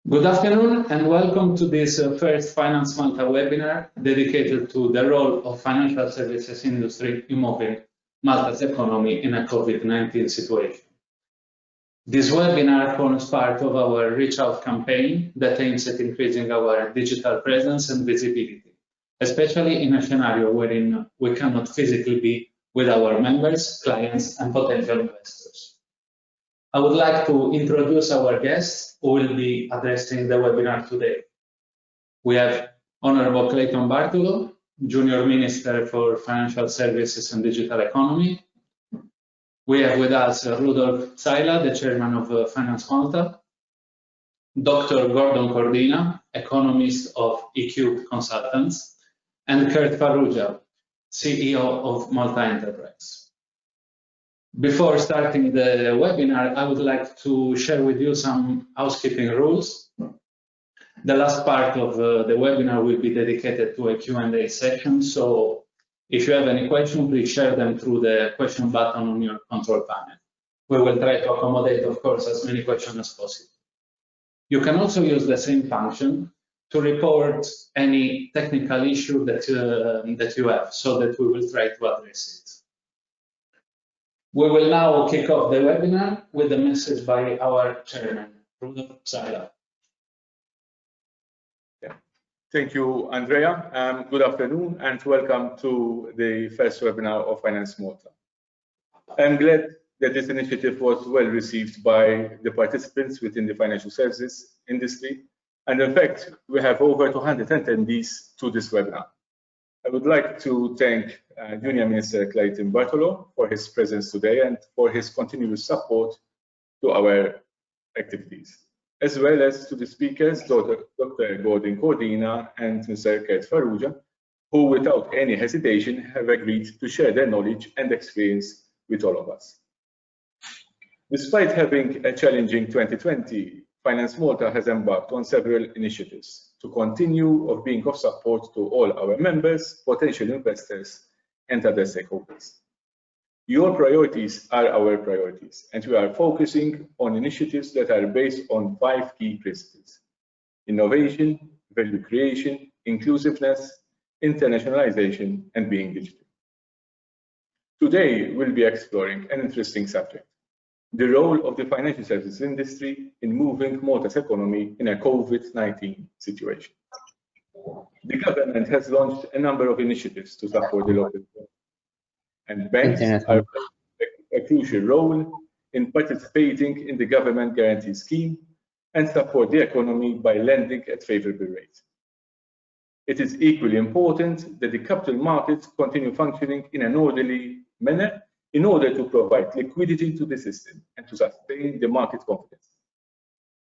Good afternoon and welcome to this first FinanceMalta webinar dedicated to the role of financial services industry in moving Malta's economy in a COVID-19 situation. This webinar forms part of our Reach Out campaign that aims at increasing our digital presence and visibility, especially in a scenario wherein we cannot physically be with our members, clients, and potential investors. I would like to introduce our guests who will be addressing the webinar today. We have Honorable Clayton Bartolo, Junior Minister for Financial Services and Digital Economy. We have with us Rudolf Zaila, the Chairman of FinanceMalta, Dr. Gordon Cordina, Economist of EQ Consultants, and Kurt Farrugia, CEO of Malta Enterprise. Before starting the webinar, I would like to share with you some housekeeping rules. The last part of the webinar will be dedicated to a Q&A session, so if you have any questions, please share them through the question button on your control panel. We will try to accommodate, of course, as many questions as possible. You can also use the same function to report any technical issue that you have, so that we will try to address it. We will now kick off the webinar with a message by our chairman, Rudolf Zaila. Thank you, Andrea. Good afternoon and welcome to the first webinar of FinanceMalta. I'm glad that this initiative was well received by the participants within the financial services industry. And in fact, we have over 200 attendees to this webinar. I would like to thank Junior Minister Clayton Bartolo for his presence today and for his continuous support to our activities, as well as to the speakers, Dr. Gordon Cordina and Mr. Kurt Farrugia, who without any hesitation have agreed to share their knowledge and experience with all of us. Despite having a challenging 2020, FinanceMalta has embarked on several initiatives to continue of being of support to all our members, potential investors, and other stakeholders. Your priorities are our priorities, and we are focusing on initiatives that are based on 5 key principles: innovation, value creation, inclusiveness, internationalization, and being digital. Today, we'll be exploring an interesting subject: the role of the financial services industry in moving Malta's economy in a COVID-19 situation. The government has launched a number of initiatives to support the local economy, and banks are playing a crucial role in participating in the government guarantee scheme and support the economy by lending at favorable rates. It is equally important that the capital markets continue functioning in an orderly manner in order to provide liquidity to the system and to sustain the market confidence.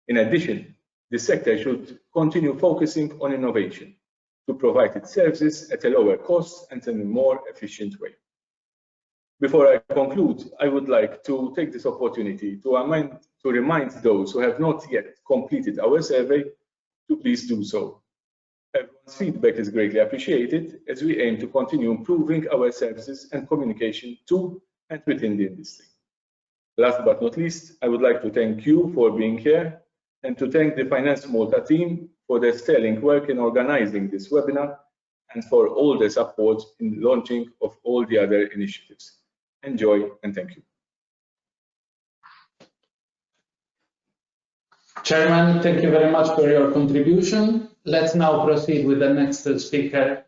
In addition, the sector should continue focusing on innovation to provide its services at a lower cost and in a more efficient way. Before I conclude, I would like to take this opportunity to remind those who have not yet completed our survey to please do so. Everyone's feedback is greatly appreciated as we aim to continue improving our services and communication to and within the industry. Last but not least, I would like to thank you for being here and to thank the FinanceMalta team for their sterling work in organizing this webinar and for all the support in launching of all the other initiatives. Enjoy and thank you. Chairman, thank you very much for your contribution. Let's now proceed with the next speaker,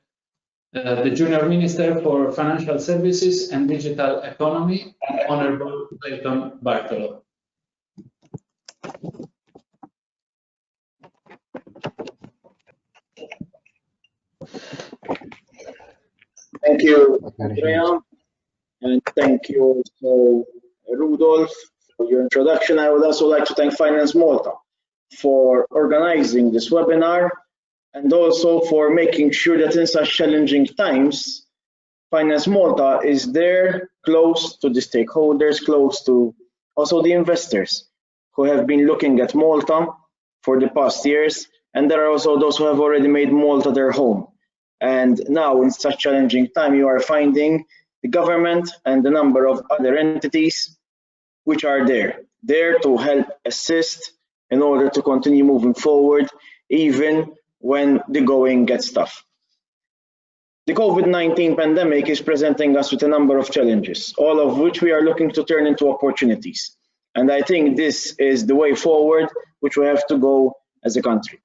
the Junior Minister for Financial Services and Digital Economy, Honorable Clayton Bartolo. Thank you, Andrea, and thank you also, Rudolf, for your introduction. I would also like to thank FinanceMalta for organizing this webinar and also for making sure that in such challenging times, FinanceMalta is there close to the stakeholders, close to also the investors who have been looking at Malta for the past years, and there are also those who have already made Malta their home. And now in such challenging time, you are finding the government and a number of other entities which are there to help assist in order to continue moving forward, even when the going gets tough. The COVID-19 pandemic is presenting us with a number of challenges, all of which we are looking to turn into opportunities. And I think this is the way forward, which we have to go as a country.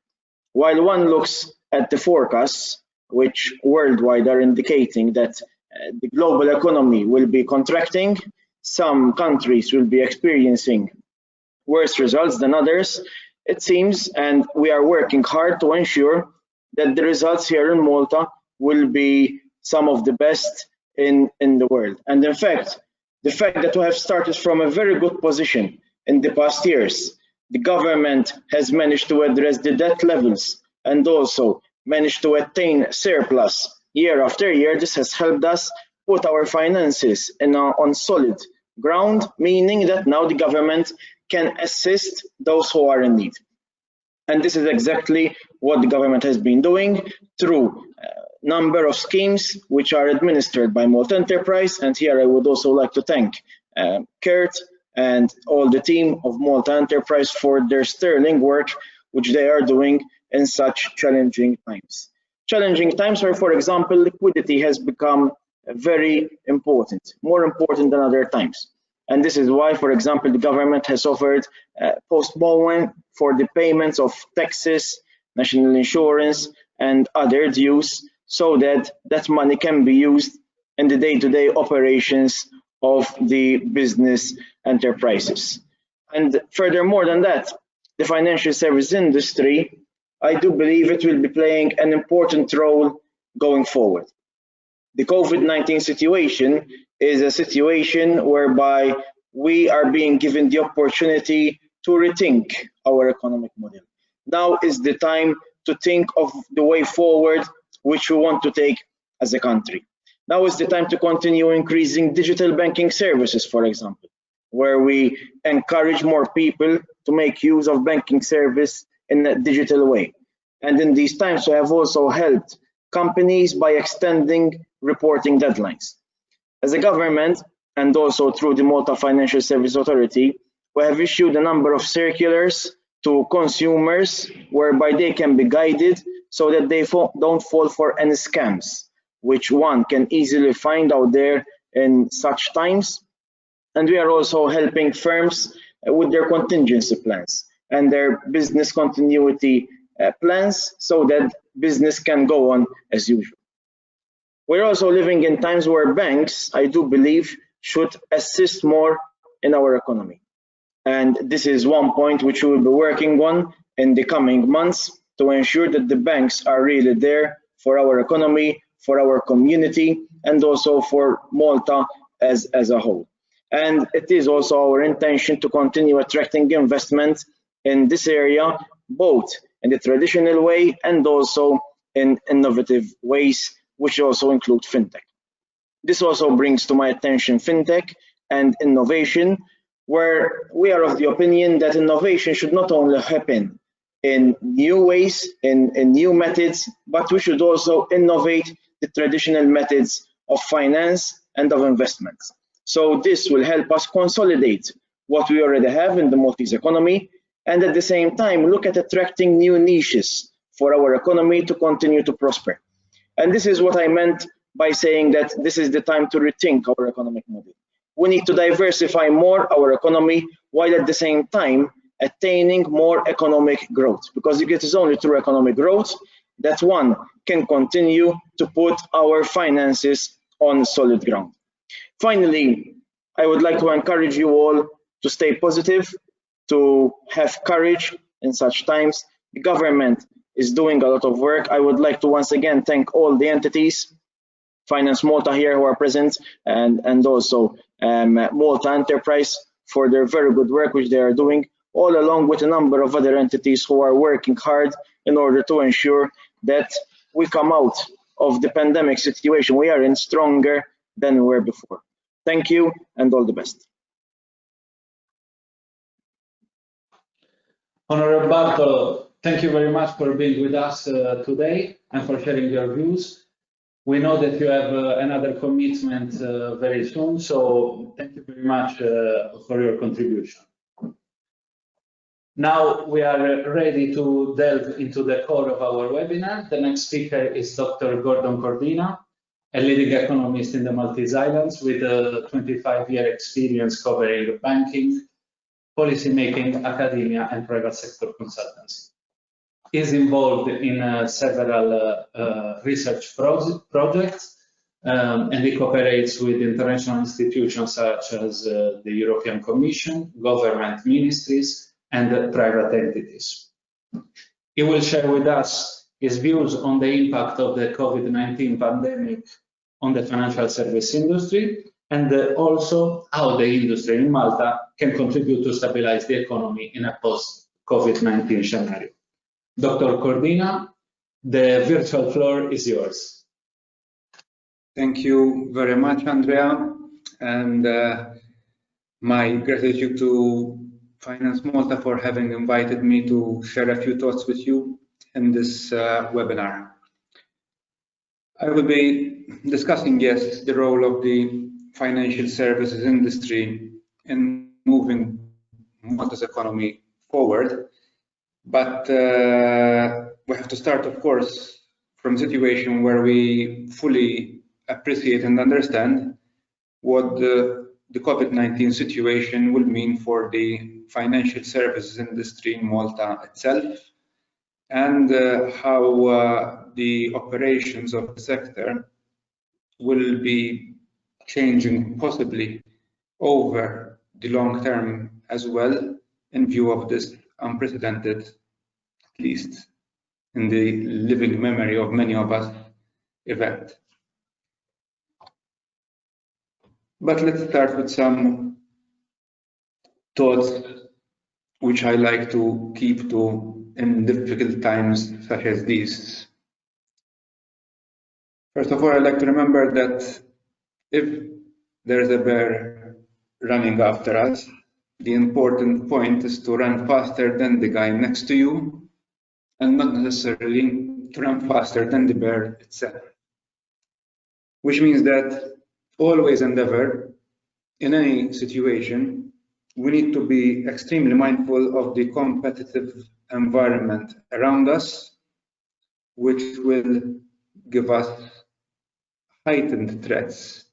While one looks at the forecasts, which worldwide are indicating that the global economy will be contracting, some countries will be experiencing worse results than others, it seems, and we are working hard to ensure that the results here in Malta will be some of the best in the world. And in fact, the fact that we have started from a very good position in the past years, the government has managed to address the debt levels and also managed to attain surplus year after year. This has helped us put our finances on solid ground, meaning that now the government can assist those who are in need. And this is exactly what the government has been doing through a number of schemes which are administered by Malta Enterprise. And here I would also like to thank Kurt and all the team of Malta Enterprise for their sterling work which they are doing in such challenging times. Challenging times where, for example, liquidity has become very important, more important than other times. And this is why, for example, the government has offered postponement for the payments of taxes, national insurance, and other dues, so that that money can be used in the day-to-day operations of the business enterprises. And furthermore than that, the financial service industry, I do believe it will be playing an important role going forward. The COVID-19 situation is a situation whereby we are being given the opportunity to rethink our economic model. Now is the time to think of the way forward which we want to take as a country. Now is the time to continue increasing digital banking services, for example, where we encourage more people to make use of banking service in a digital way. And in these times, we have also helped companies by extending reporting deadlines. As a government, and also through the Malta Financial Service Authority, we have issued a number of circulars to consumers whereby they can be guided so that they don't fall for any scams, which one can easily find out there in such times. And we are also helping firms with their contingency plans and their business continuity plans so that business can go on as usual. We're also living in times where banks, I do believe, should assist more in our economy. And this is one point which we will be working on in the coming months to ensure that the banks are really there for our economy, for our community, and also for Malta as a whole. And it is also our intention to continue attracting investment in this area, both in the traditional way and also in innovative ways, which also include fintech. This also brings to my attention fintech and innovation, where we are of the opinion that innovation should not only happen in new ways, in new methods, but we should also innovate the traditional methods of finance and of investments. So this will help us consolidate what we already have in the Maltese economy, and at the same time look at attracting new niches for our economy to continue to prosper. And this is what I meant by saying that this is the time to rethink our economic model. We need to diversify more our economy while at the same time attaining more economic growth, because it is only through economic growth that one can continue to put our finances on solid ground. Finally, I would like to encourage you all to stay positive, to have courage in such times. The government is doing a lot of work. I would like to once again thank all the entities, FinanceMalta here who are present, and also Malta Enterprise for their very good work which they are doing, all along with a number of other entities who are working hard in order to ensure that we come out of the pandemic situation we are in stronger than we were before. Thank you and all the best. Honorable Bartolo, thank you very much for being with us today and for sharing your views. We know that you have another commitment very soon, so thank you very much for your contribution. Now we are ready to delve into the core of our webinar. The next speaker is Dr. Gordon Cordina, a leading economist in the Maltese Islands with a 25-year experience covering banking, policymaking, academia, and private sector consultancy. He is involved in several research projects, and he cooperates with international institutions such as the European Commission, government ministries, and private entities. He will share with us his views on the impact of the COVID-19 pandemic on the financial service industry, and also how the industry in Malta can contribute to stabilize the economy in a post-COVID-19 scenario. Dr. Cordina, the virtual floor is yours. Thank you very much, Andrea, and my gratitude to FinanceMalta for having invited me to share a few thoughts with you in this webinar. I will be discussing, yes, the role of the financial services industry in moving Malta's economy forward, but we have to start, of course, from a situation where we fully appreciate and understand what the COVID-19 situation will mean for the financial services industry in Malta itself, and how the operations of the sector will be changing possibly over the long term as well, in view of this unprecedented, at least in the living memory of many of us, event. But let's start with some thoughts which I like to keep to in difficult times such as these. First of all, I like to remember that if there's a bear running after us, the important point is to run faster than the guy next to you, and not necessarily to run faster than the bear itself. Which means that always endeavor, in any situation, we need to be extremely mindful of the competitive environment around us, which will give us heightened threats,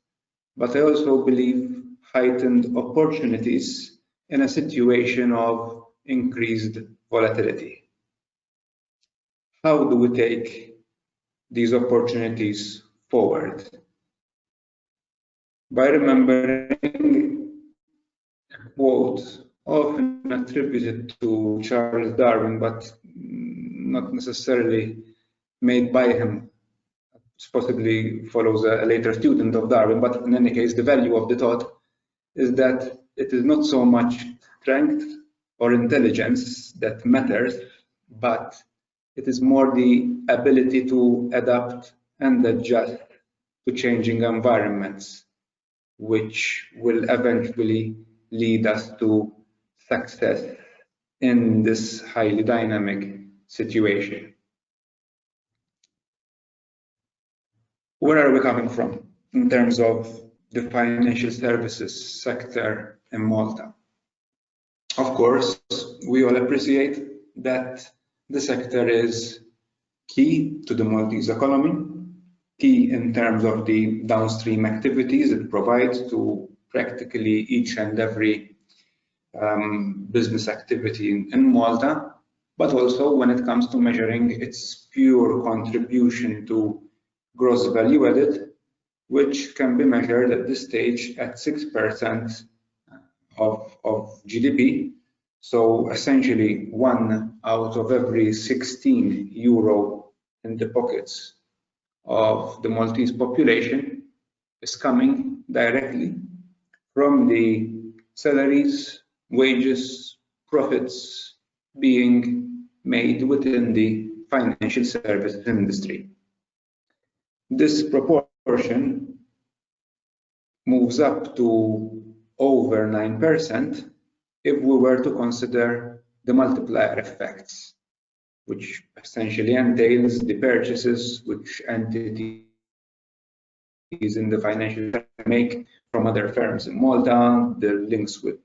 but I also believe heightened opportunities in a situation of increased volatility. How do we take these opportunities forward? By remembering a quote often attributed to Charles Darwin, but not necessarily made by him. It possibly follows a later student of Darwin, but in any case, the value of the thought is that it is not so much strength or intelligence that matters, but it is more the ability to adapt and adjust to changing environments, which will eventually lead us to success in this highly dynamic situation. Where are we coming from in terms of the financial services sector in Malta? Of course, we all appreciate that the sector is key to the Maltese economy, key in terms of the downstream activities it provides to practically each and every business activity in Malta, but also when it comes to measuring its pure contribution to gross value added, which can be measured at this stage at 6% of GDP. So essentially 1 out of every 16 euro in the pockets of the Maltese population is coming directly from the salaries, wages, profits being made within the financial services industry. This proportion moves up to over 9% if we were to consider the multiplier effects, which essentially entails the purchases which entities in the financial sector make from other firms in Malta, the links with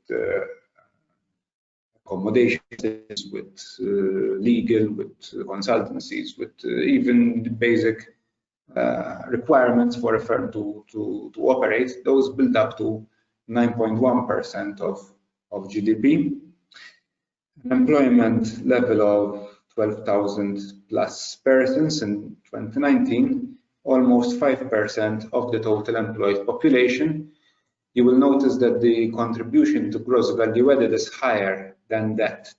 accommodations, with legal, with consultancies, with even the basic requirements for a firm to operate. Those build up to 9.1% of GDP. Employment level of 12,000 plus persons in 2019, almost 5% of the total employed population. You will notice that the contribution to gross value added is higher than that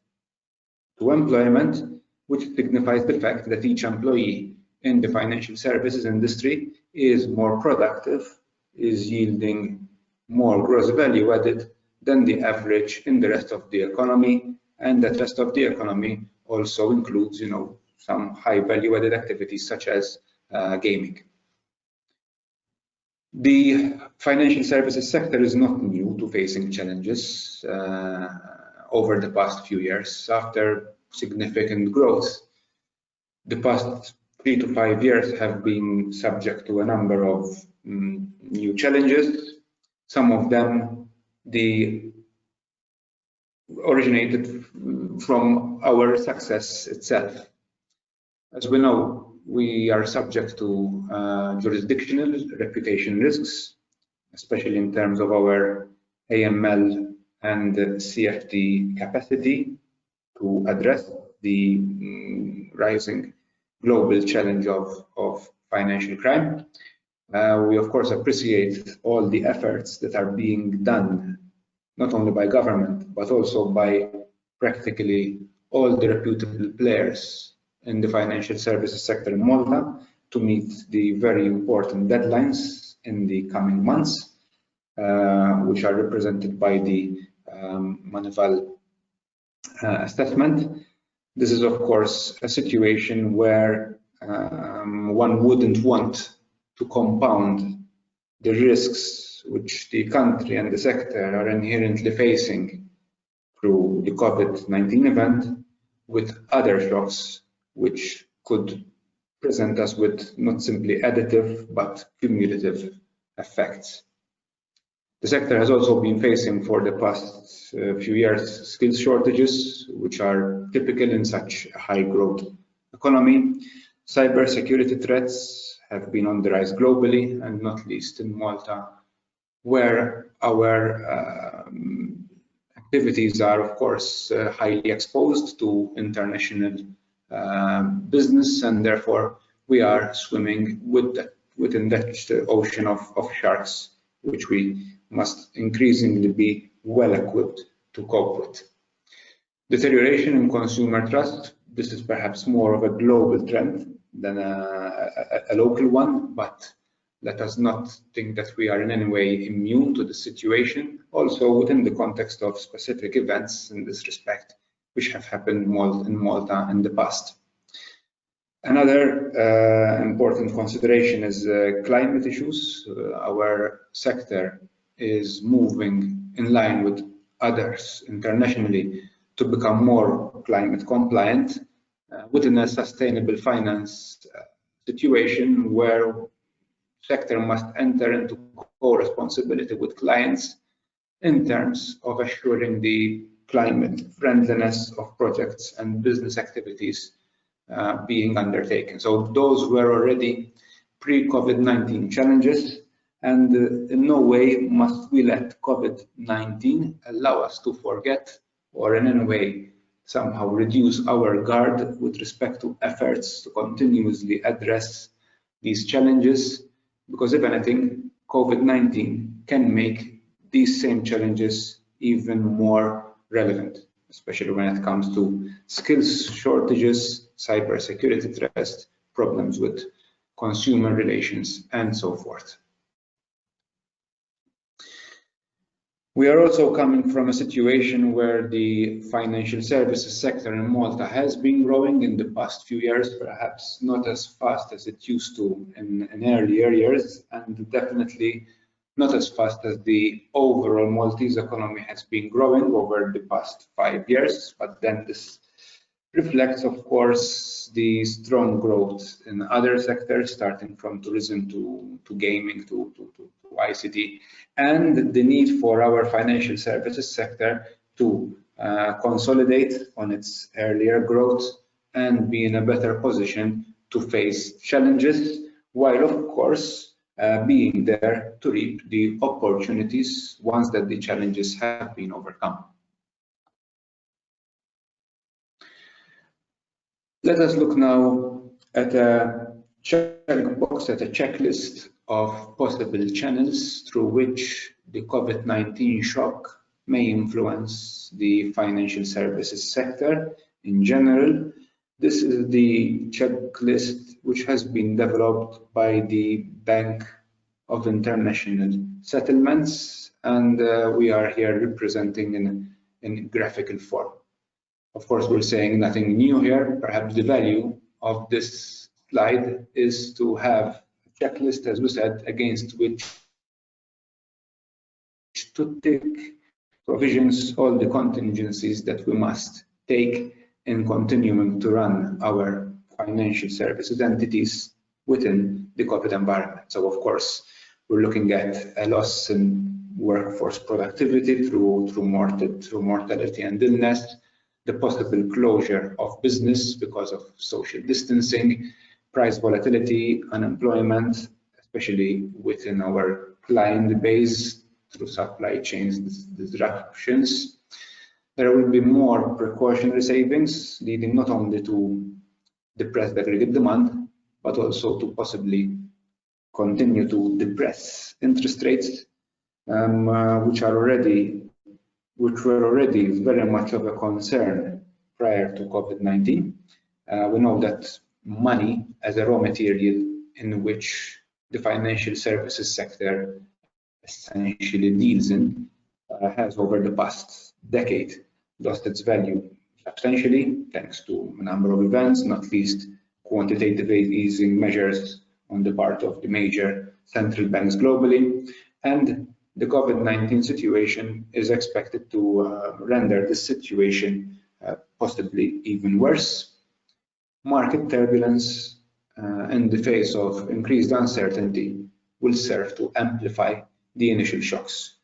to employment, which signifies the fact that each employee in the financial services industry is more productive, is yielding more gross value added than the average in the rest of the economy, and that rest of the economy also includes, some high value added activities such as gaming. The financial services sector is not new to facing challenges over the past few years. After significant growth, the past 3 to 5 years have been subject to a number of new challenges. Some of them originated from our success itself. As we know, we are subject to jurisdictional reputation risks, especially in terms of our AML and CFT capacity to address the rising global challenge of financial crime. We of course appreciate all the efforts that are being done, not only by government, but also by practically all the reputable players in the financial services sector in Malta to meet the very important deadlines in the coming months, which are represented by the Manival assessment. This is of course a situation where one wouldn't want to compound the risks which the country and the sector are inherently facing through the COVID-19 event with other shocks which could present us with not simply additive but cumulative effects. The sector has also been facing for the past few years skills shortages, which are typical in such a high growth economy. Cybersecurity threats have been on the rise globally, and not least in Malta, where our activities are of course highly exposed to international business, and therefore we are swimming within that ocean of sharks, which we must increasingly be well equipped to cope with. Deterioration in consumer trust. This is perhaps more of a global trend than a local one, but let us not think that we are in any way immune to the situation, also within the context of specific events in this respect, which have happened in Malta in the past. Another important consideration is climate issues. Our sector is moving in line with others internationally to become more climate compliant within a sustainable finance situation where sector must enter into co-responsibility with clients in terms of assuring the climate friendliness of projects and business activities being undertaken. So those were already pre-COVID-19 challenges, and in no way must we let COVID-19 allow us to forget or in any way somehow reduce our guard with respect to efforts to continuously address these challenges, because if anything, COVID-19 can make these same challenges even more relevant, especially when it comes to skills shortages, cybersecurity threats, problems with consumer relations, and so forth. We are also coming from a situation where the financial services sector in Malta has been growing in the past few years, perhaps not as fast as it used to in earlier years, and definitely not as fast as the overall Maltese economy has been growing over the past 5 years. But then this reflects, of course, the strong growth in other sectors, starting from tourism to gaming to ICT, and the need for our financial services sector to consolidate on its earlier growth, and be in a better position to face challenges, while of course being there to reap the opportunities once that the challenges have been overcome. Let us look now at a checkbox, at a checklist of possible channels through which the COVID-19 shock may influence the financial services sector in general. This is the checklist which has been developed by the Bank of International Settlements, and we are here representing in graphical form. Of course, we're saying nothing new here. Perhaps the value of this slide is to have a checklist, as we said, against which to tick provisions, all the contingencies that we must take in continuing to run our financial services entities within the COVID environment. So, of course, we're looking at a loss in workforce productivity through mortality and illness, the possible closure of business because of social distancing, price volatility, unemployment, especially within our client base through supply chains disruptions. There will be more precautionary savings, leading not only to depressed aggregate demand, but also to possibly continue to depress interest rates, which were already very much of a concern prior to COVID-19. We know that money as a raw material in which the financial services sector essentially deals in has over the past decade lost its value substantially thanks to a number of events, not least quantitative easing measures on the part of the major central banks globally, and the COVID-19 situation is expected to render this situation possibly even worse. Market turbulence in the face of increased uncertainty will serve to amplify the initial shocks.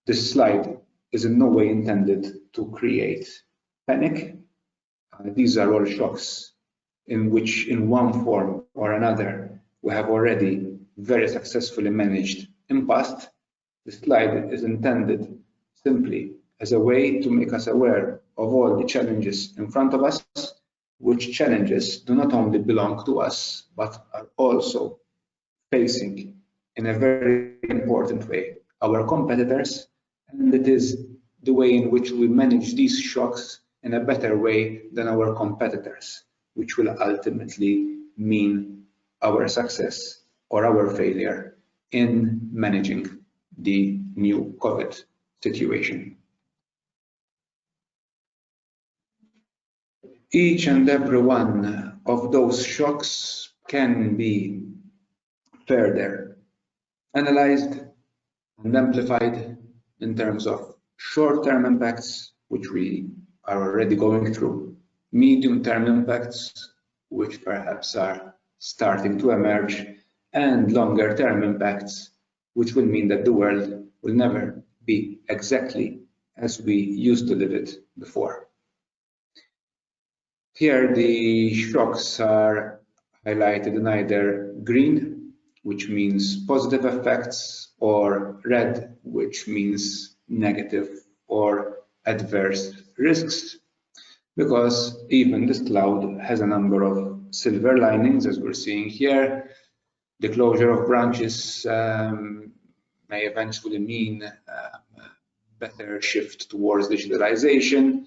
This slide is in no way intended to create panic. These are all shocks in which, in one form or another, we have already very successfully managed in past. This slide is intended simply as a way to make us aware of all the challenges in front of us, which challenges do not only belong to us, but are also facing in a very important way our competitors, and it is the way in which we manage these shocks in a better way than our competitors, which will ultimately mean our success or our failure in managing the new COVID situation. Each and every one of those shocks can be further analyzed and amplified in terms of short-term impacts, which we are already going through, medium-term impacts, which perhaps are starting to emerge, and longer-term impacts, which will mean that the world will never be exactly as we used to live it before. Here the shocks are highlighted in either green, which means positive effects, or red, which means negative or adverse risks, because even this cloud has a number of silver linings, as we're seeing here. The closure of branches may eventually mean better shift towards digitalization.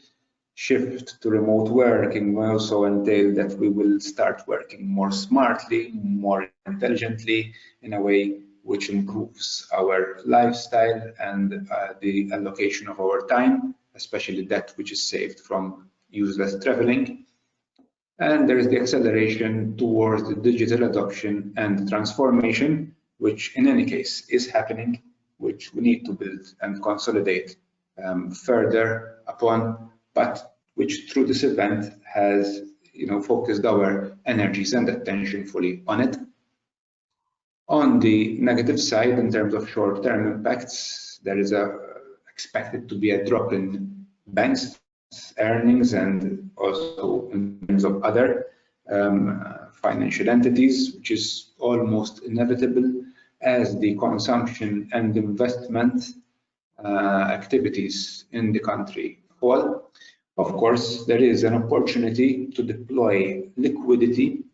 Shift to remote working will also entail that we will start working more smartly, more intelligently, in a way which improves our lifestyle and the allocation of our time, especially that which is saved from useless traveling. And there is the acceleration towards the digital adoption and transformation, which in any case is happening, which we need to build and consolidate further upon, but which through this event has focused our energies and attention fully on it. On the negative side, in terms of short-term impacts, there is expected to be a drop in banks earnings and also in terms of other financial entities, which is almost inevitable as the consumption and investment activities in the country fall. Of course, there is an opportunity to deploy liquidity,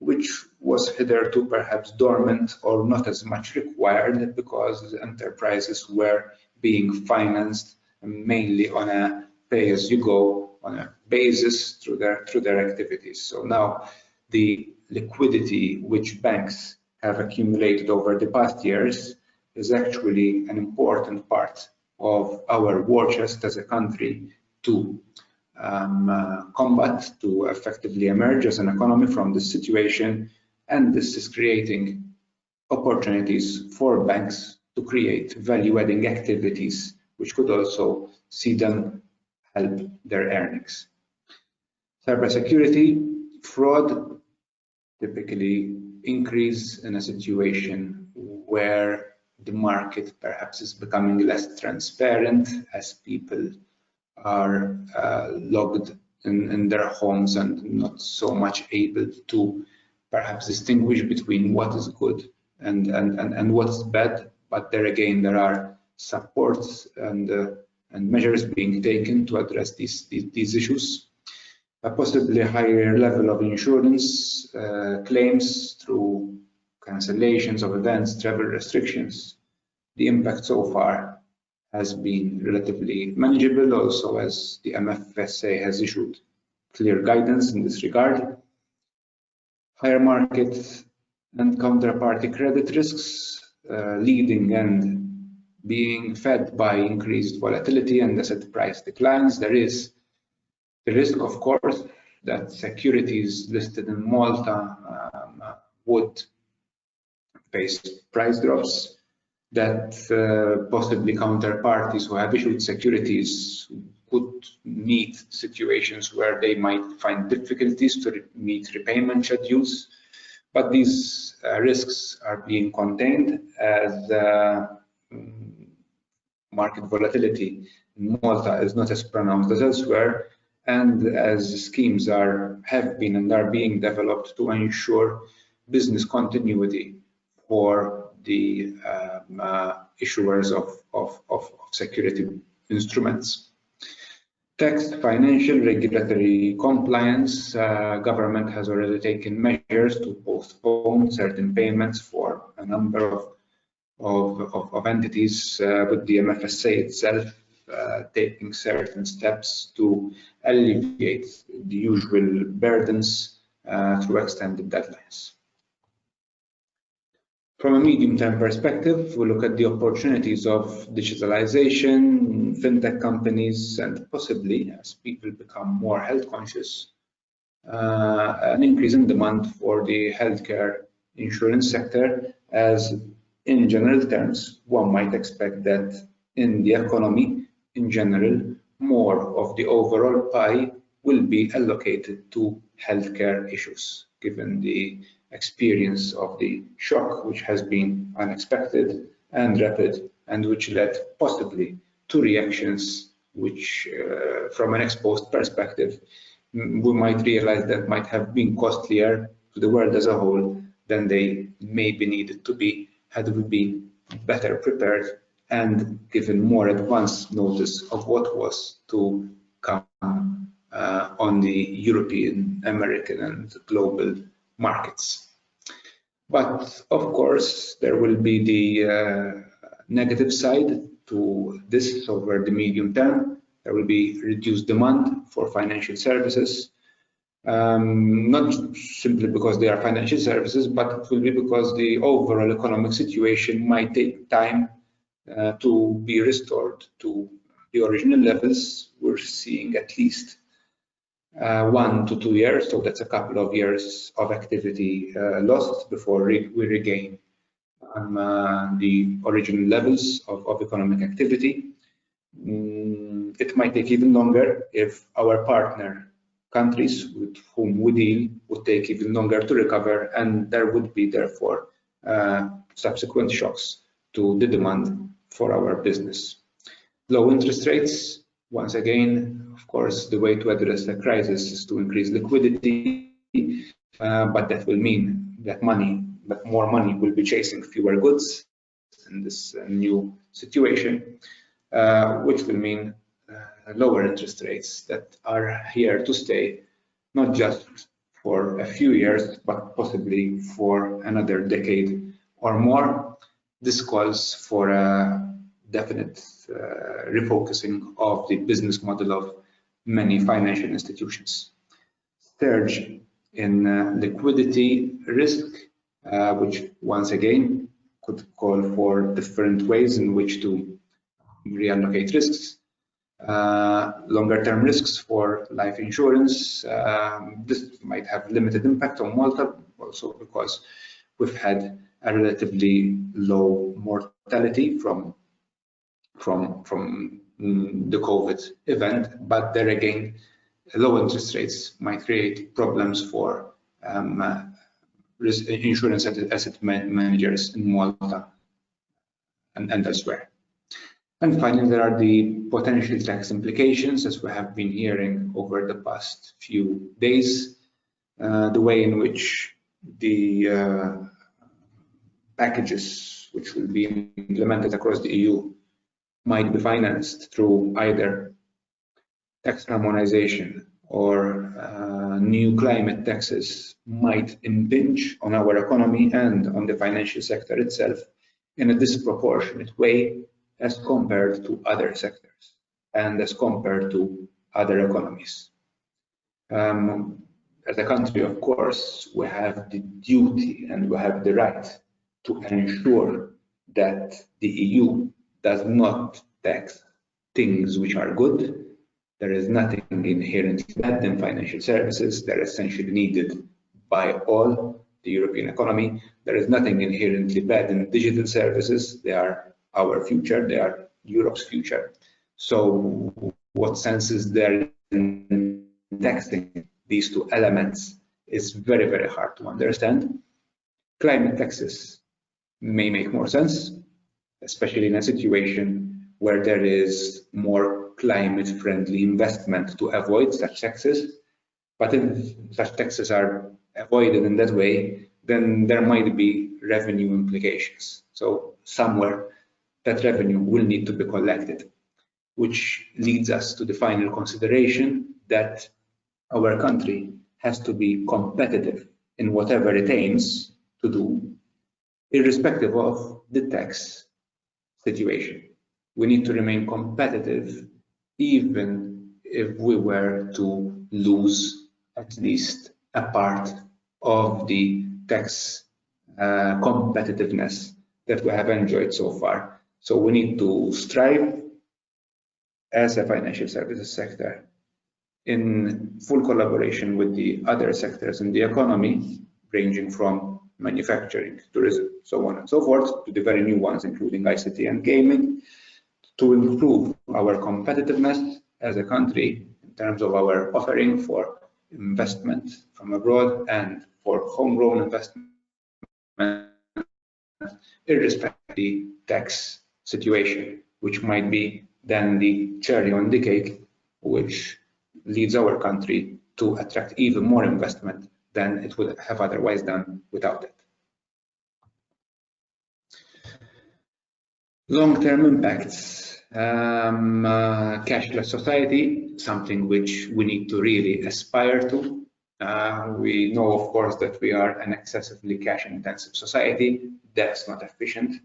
which was hitherto perhaps dormant or not as much required because enterprises were being financed mainly on a pay-as-you-go on a basis through their activities. So now the liquidity which banks have accumulated over the past years is actually an important part of our war chest as a country to combat, to effectively emerge as an economy from this situation, and this is creating opportunities for banks to create value-adding activities, which could also see them help their earnings. Cybersecurity, fraud typically increase in a situation where the market perhaps is becoming less transparent as people are logged in their homes and not so much able to perhaps distinguish between what is good and what's bad. But there again, there are supports and measures being taken to address these issues. A possibly higher level of insurance claims through cancellations of events, travel restrictions. The impact so far has been relatively manageable, also as the MFSA has issued clear guidance in this regard. Higher market and counterparty credit risks leading and being fed by increased volatility and asset price declines. There is the risk, of course, that securities listed in Malta would face price drops, that possibly counterparties who have issued securities could meet situations where they might find difficulties to meet repayment schedules. But these risks are being contained as market volatility in Malta is not as pronounced as elsewhere, and as schemes have been and are being developed to ensure business continuity for the issuers of security instruments. Tax, financial, regulatory compliance. Government has already taken measures to postpone certain payments for a number of entities, with the MFSA itself taking certain steps to alleviate the usual burdens through extended deadlines. From a medium-term perspective, we look at the opportunities of digitalization, fintech companies, and possibly, as people become more health conscious, an increase in demand for the healthcare insurance sector, as in general terms, one might expect that in the economy, in general, more of the overall pie will be allocated to healthcare issues, given the experience of the shock, which has been unexpected and rapid, and which led possibly to reactions which, from an exposed perspective, we might realize that might have been costlier to the world as a whole than they maybe needed to be had we been better prepared and given more advance notice of what was to come on the European, American, and global markets. But of course, there will be the negative side to this over the medium term. There will be reduced demand for financial services, not simply because they are financial services, but it will be because the overall economic situation might take time to be restored to the original levels. We're seeing at least 1 to 2 years, so that's a couple of years of activity lost before we regain the original levels of economic activity. It might take even longer if our partner countries with whom we deal would take even longer to recover, and there would be therefore subsequent shocks to the demand for our business. Low interest rates, once again, Of course, the way to address the crisis is to increase liquidity, but that will mean that more money will be chasing fewer goods in this new situation, which will mean lower interest rates that are here to stay, not just for a few years, but possibly for another decade or more. This calls for a definite refocusing of the business model of many financial institutions. Surge in liquidity risk, which once again could call for different ways in which to reallocate risks. Longer term risks for life insurance. This might have limited impact on Malta, also because we've had a relatively low mortality from the COVID event, but there again, low interest rates might create problems for insurance asset managers in Malta and elsewhere. And finally, there are the potential tax implications, as we have been hearing over the past few days. The way in which the packages which will be implemented across the EU might be financed through either tax harmonization or new climate taxes might impinge on our economy and on the financial sector itself in a disproportionate way as compared to other sectors and as compared to other economies. As a country, of course, we have the duty and we have the right to ensure that the EU does not tax things which are good. There is nothing inherently bad in financial services. They're essentially needed by all the European economy. There is nothing inherently bad in digital services. They are our future. They are Europe's future. So what sense is there in taxing these two elements is very, very hard to understand. Climate taxes may make more sense, especially in a situation where there is more climate-friendly investment to avoid such taxes. But if such taxes are avoided in that way, then there might be revenue implications. So somewhere that revenue will need to be collected, which leads us to the final consideration that our country has to be competitive in whatever it aims to do, irrespective of the tax situation. We need to remain competitive even if we were to lose at least a part of the tax competitiveness that we have enjoyed so far. So we need to strive as a financial services sector in full collaboration with the other sectors in the economy, ranging from manufacturing, tourism, so on and so forth, to the very new ones, including ICT and gaming, to improve our competitiveness as a country in terms of our offering for investment from abroad and for homegrown investment, irrespective of the tax situation, which might be then the cherry on the cake, which leads our country to attract even more investment than it would have otherwise done without it. Long-term impacts, cashless society, something which we need to really aspire to. We know, of course, that we are an excessively cash-intensive society. That's not efficient.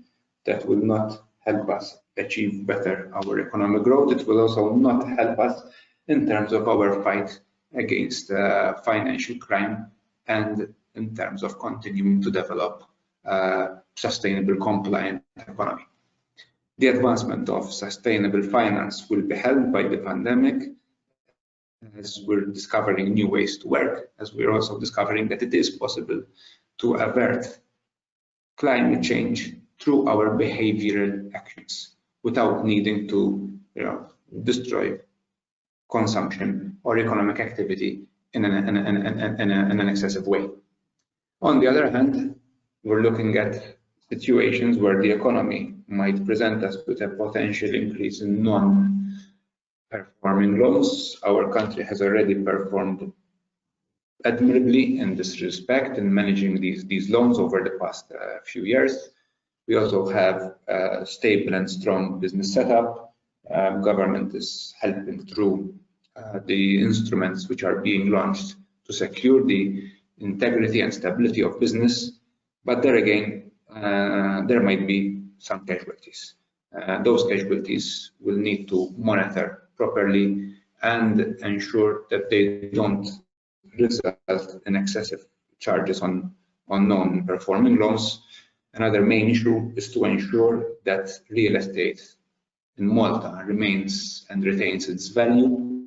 That will not help us achieve better our economic growth. It will also not help us in terms of our fight against financial crime and in terms of continuing to develop a sustainable, compliant economy. The advancement of sustainable finance will be helped by the pandemic, as we're discovering new ways to work, as we're also discovering that it is possible to avert climate change through our behavioral actions without needing to destroy consumption or economic activity in an excessive way. On the other hand, we're looking at situations where the economy might present us with a potential increase in non-performing performing loans. Our country has already performed admirably in this respect in managing these loans over the past few years. We also have a stable and strong business setup. Government is helping through the instruments which are being launched to secure the integrity and stability of business. But there again, there might be some casualties. Those casualties will need to monitor properly and ensure that they don't result in excessive charges on non-performing loans. Another main issue is to ensure that real estate in Malta remains and retains its value,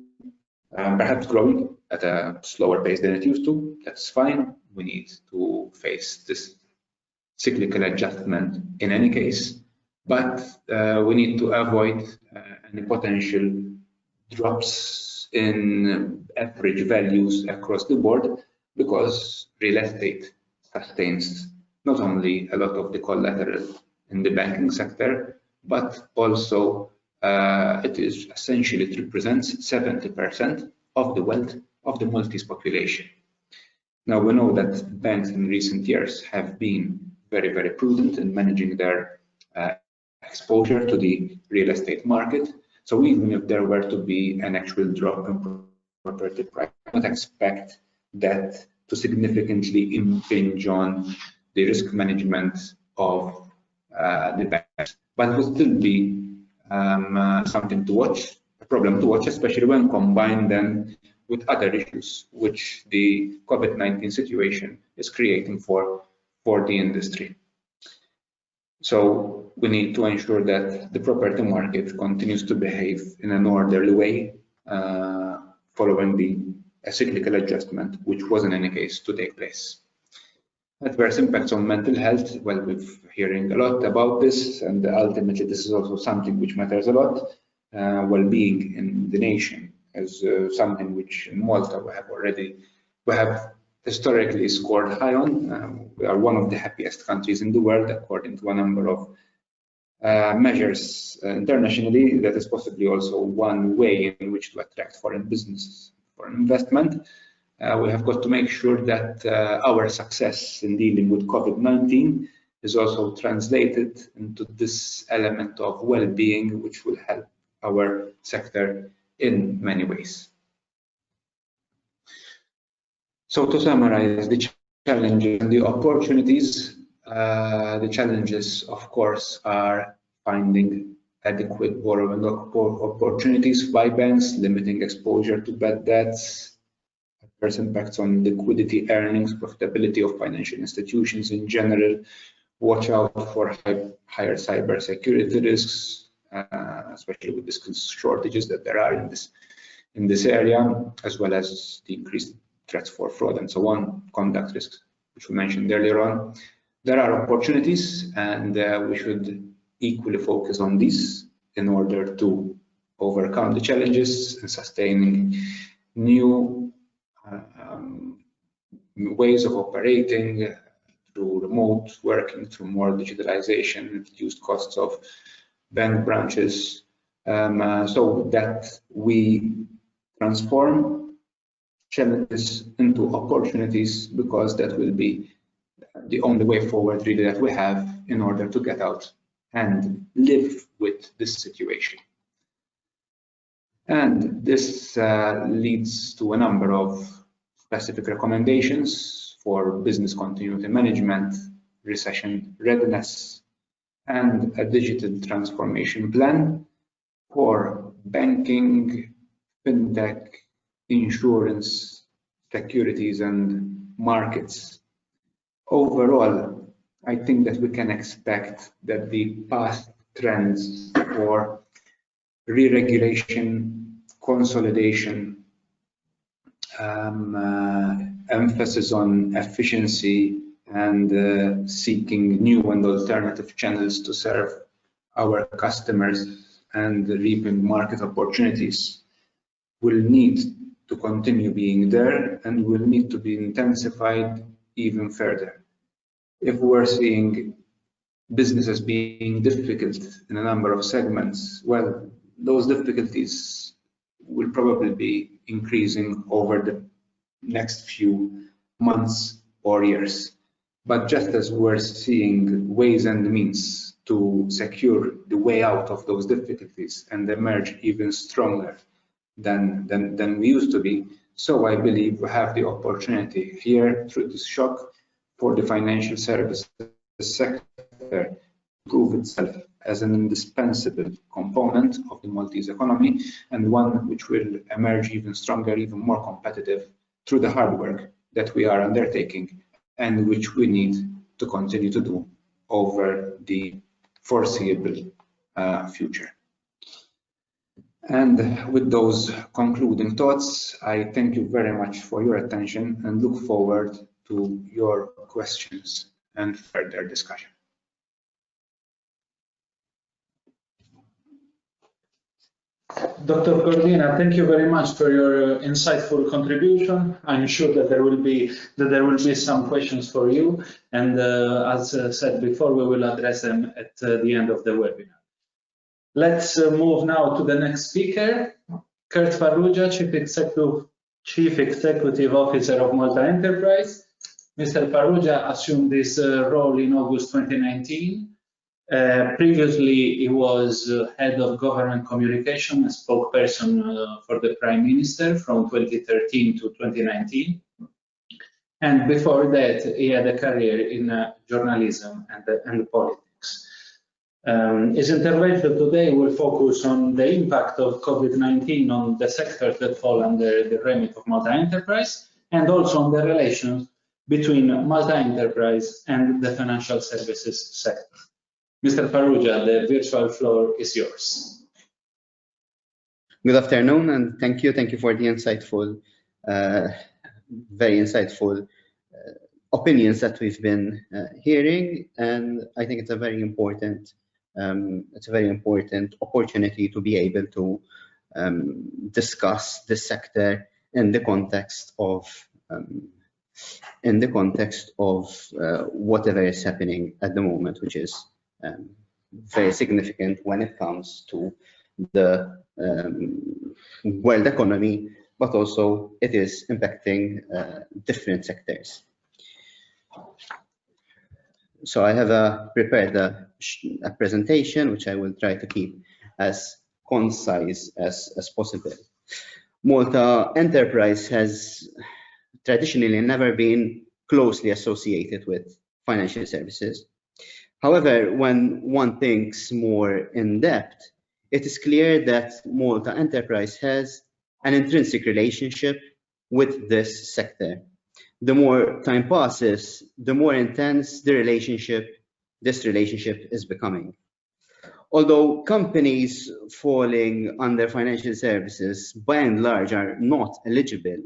perhaps growing at a slower pace than it used to. That's fine. We need to face this cyclical adjustment in any case, but we need to avoid any potential drops in average values across the board, because real estate sustains not only a lot of the collateral in the banking sector, but also it represents 70% of the wealth of the Maltese population. Now, we know that banks in recent years have been very, very prudent in managing their exposure to the real estate market. So even if there were to be an actual drop in property price, I don't expect that to significantly impinge on the risk management of the banks, but it will still be something to watch, a problem to watch, especially when combined then with other issues which the COVID-19 situation is creating for the industry. So we need to ensure that the property market continues to behave in an orderly way following a cyclical adjustment, which was in any case to take place. Adverse impacts on mental health, well, we're hearing a lot about this, and ultimately this is also something which matters a lot. Well-being in the nation is something which in Malta we have historically scored high on. We are one of the happiest countries in the world according to a number of measures internationally. That is possibly also one way in which to attract foreign businesses, foreign investment. We have got to make sure that our success in dealing with COVID-19 is also translated into this element of well-being, which will help our sector in many ways. So to summarize the challenges and the opportunities, the challenges, of course, are finding adequate borrowing opportunities by banks, limiting exposure to bad debts, adverse impacts on liquidity, earnings, profitability of financial institutions in general. Watch out for higher cybersecurity risks, especially with the skills shortages that there are in this area, as well as the increased threats for fraud and so on, conduct risks, which we mentioned earlier on. There are opportunities, and we should equally focus on these in order to overcome the challenges and sustaining new ways of operating through remote working, through more digitalization, reduced costs of bank branches, so that we transform challenges into opportunities, because that will be the only way forward really that we have in order to get out and live with this situation. And this leads to a number of specific recommendations for business continuity management, recession readiness, and a digital transformation plan for banking, fintech, insurance, securities, and markets. Overall, I think that we can expect that the past trends for re-regulation, consolidation, emphasis on efficiency, and seeking new and alternative channels to serve our customers and reaping market opportunities will need to continue being there and will need to be intensified even further. If we're seeing businesses being difficult in a number of segments, well, those difficulties will probably be increasing over the next few months or years. But just as we're seeing ways and means to secure the way out of those difficulties and emerge even stronger than we used to be, so I believe we have the opportunity here through this shock for the financial services sector to prove itself as an indispensable component of the Maltese economy, and one which will emerge even stronger, even more competitive through the hard work that we are undertaking and which we need to continue to do over the foreseeable future. And with those concluding thoughts, I thank you very much for your attention and look forward to your questions and further discussion. Dr. Cordina, thank you very much for your insightful contribution. I'm sure that there will be some questions for you, and as said before, we will address them at the end of the webinar. Let's move now to the next speaker, Kurt Farrugia, Chief Executive Officer of Malta Enterprise. Mr. Farrugia assumed this role in August 2019. Previously, he was head of government communication, a spokesperson for the Prime Minister from 2013 to 2019. And before that, he had a career in journalism and politics. His intervention today will focus on the impact of COVID-19 on the sectors that fall under the remit of Malta Enterprise, and also on the relations between Malta Enterprise and the financial services sector. Mr. Farrugia, the virtual floor is yours. Good afternoon, and thank you for the insightful, very insightful opinions that we've been hearing. And I think it's a very important opportunity to be able to discuss this sector in the context of whatever is happening at the moment, which is very significant when it comes to the world economy, but also it is impacting different sectors. So I have prepared a presentation which I will try to keep as concise as possible. Malta Enterprise has traditionally never been closely associated with financial services. However, when one thinks more in depth, it is clear that Malta Enterprise has an intrinsic relationship with this sector. The more time passes, the more intense this relationship is becoming. Although companies falling under financial services by and large are not eligible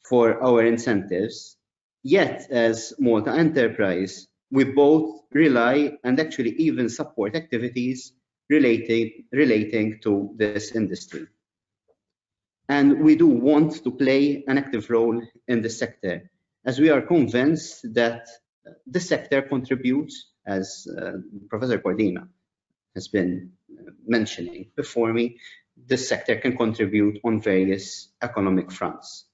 for our incentives, yet as Malta Enterprise, we both rely and actually even support activities relating to this industry. And we do want to play an active role in the sector, as we are convinced that the sector contributes, as Professor Cordina has been mentioning before me, the sector can contribute on various economic fronts.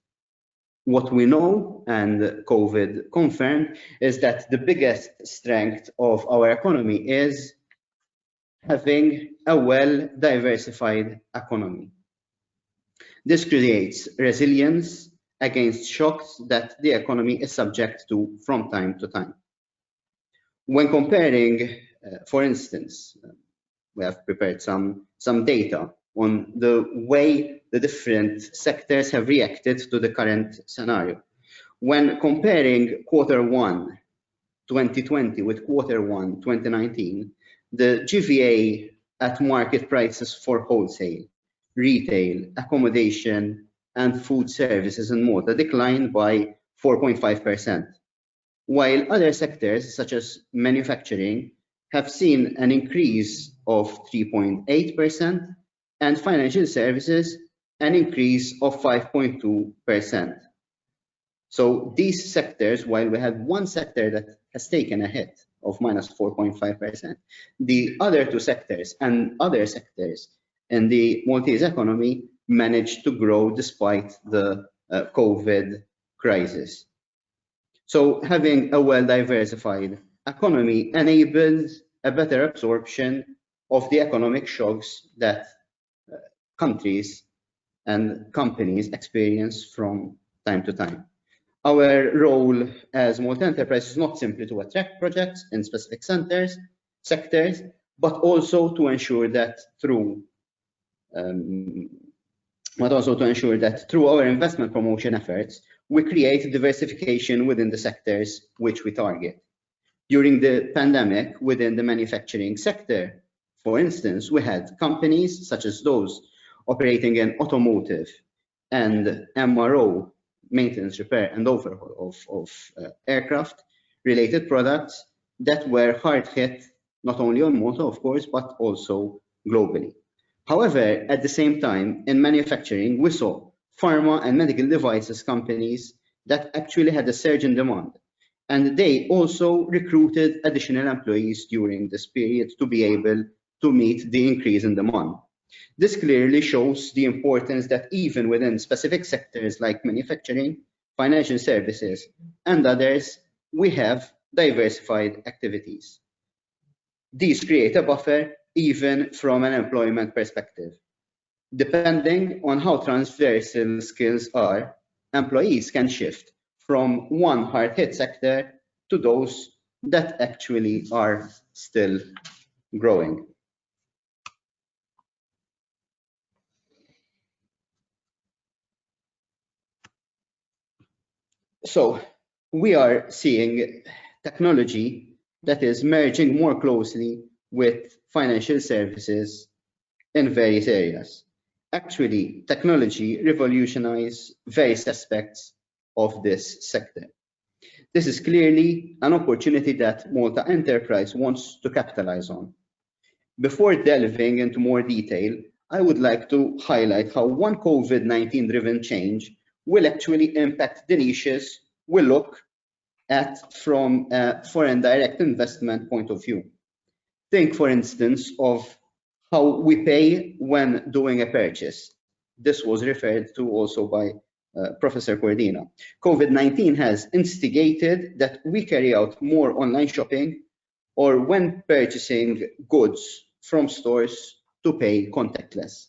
What we know, and COVID confirmed, is that the biggest strength of our economy is having a well-diversified economy. This creates resilience against shocks that the economy is subject to from time to time. When comparing, for instance, we have prepared some data on the way the different sectors have reacted to the current scenario. When comparing Q1 2020 with Q1 2019, the GVA at market prices for wholesale, retail, accommodation, and food services in Malta declined by 4.5%, while other sectors, such as manufacturing, have seen an increase of 3.8%, and financial services an increase of 5.2%. So these sectors, while we have one sector that has taken a hit of minus 4.5%, the other two sectors and other sectors in the Maltese economy managed to grow despite the COVID crisis. So having a well-diversified economy enables a better absorption of the economic shocks that countries and companies experience from time to time. Our role as Malta Enterprise is not simply to attract projects in specific sectors, but also to ensure that through our investment promotion efforts, we create diversification within the sectors which we target. During the pandemic, within the manufacturing sector, for instance, we had companies such as those operating in automotive and MRO, maintenance, repair, and overhaul of aircraft-related products that were hard hit, not only on Malta, of course, but also globally. However, at the same time, in manufacturing, we saw pharma and medical devices companies that actually had a surge in demand. And they also recruited additional employees during this period to be able to meet the increase in demand. This clearly shows the importance that even within specific sectors like manufacturing, financial services, and others, we have diversified activities. These create a buffer even from an employment perspective. Depending on how transversal skills are, employees can shift from one hard-hit sector to those that actually are still growing. So we are seeing technology that is merging more closely with financial services in various areas. Actually, technology revolutionizes various aspects of this sector. This is clearly an opportunity that Malta Enterprise wants to capitalize on. Before delving into more detail, I would like to highlight how one COVID-19 driven change will actually impact the niches we look at from a foreign direct investment point of view. Think, for instance, of how we pay when doing a purchase. This was referred to also by Professor Cordina. COVID-19 has instigated that we carry out more online shopping or when purchasing goods from stores to pay contactless.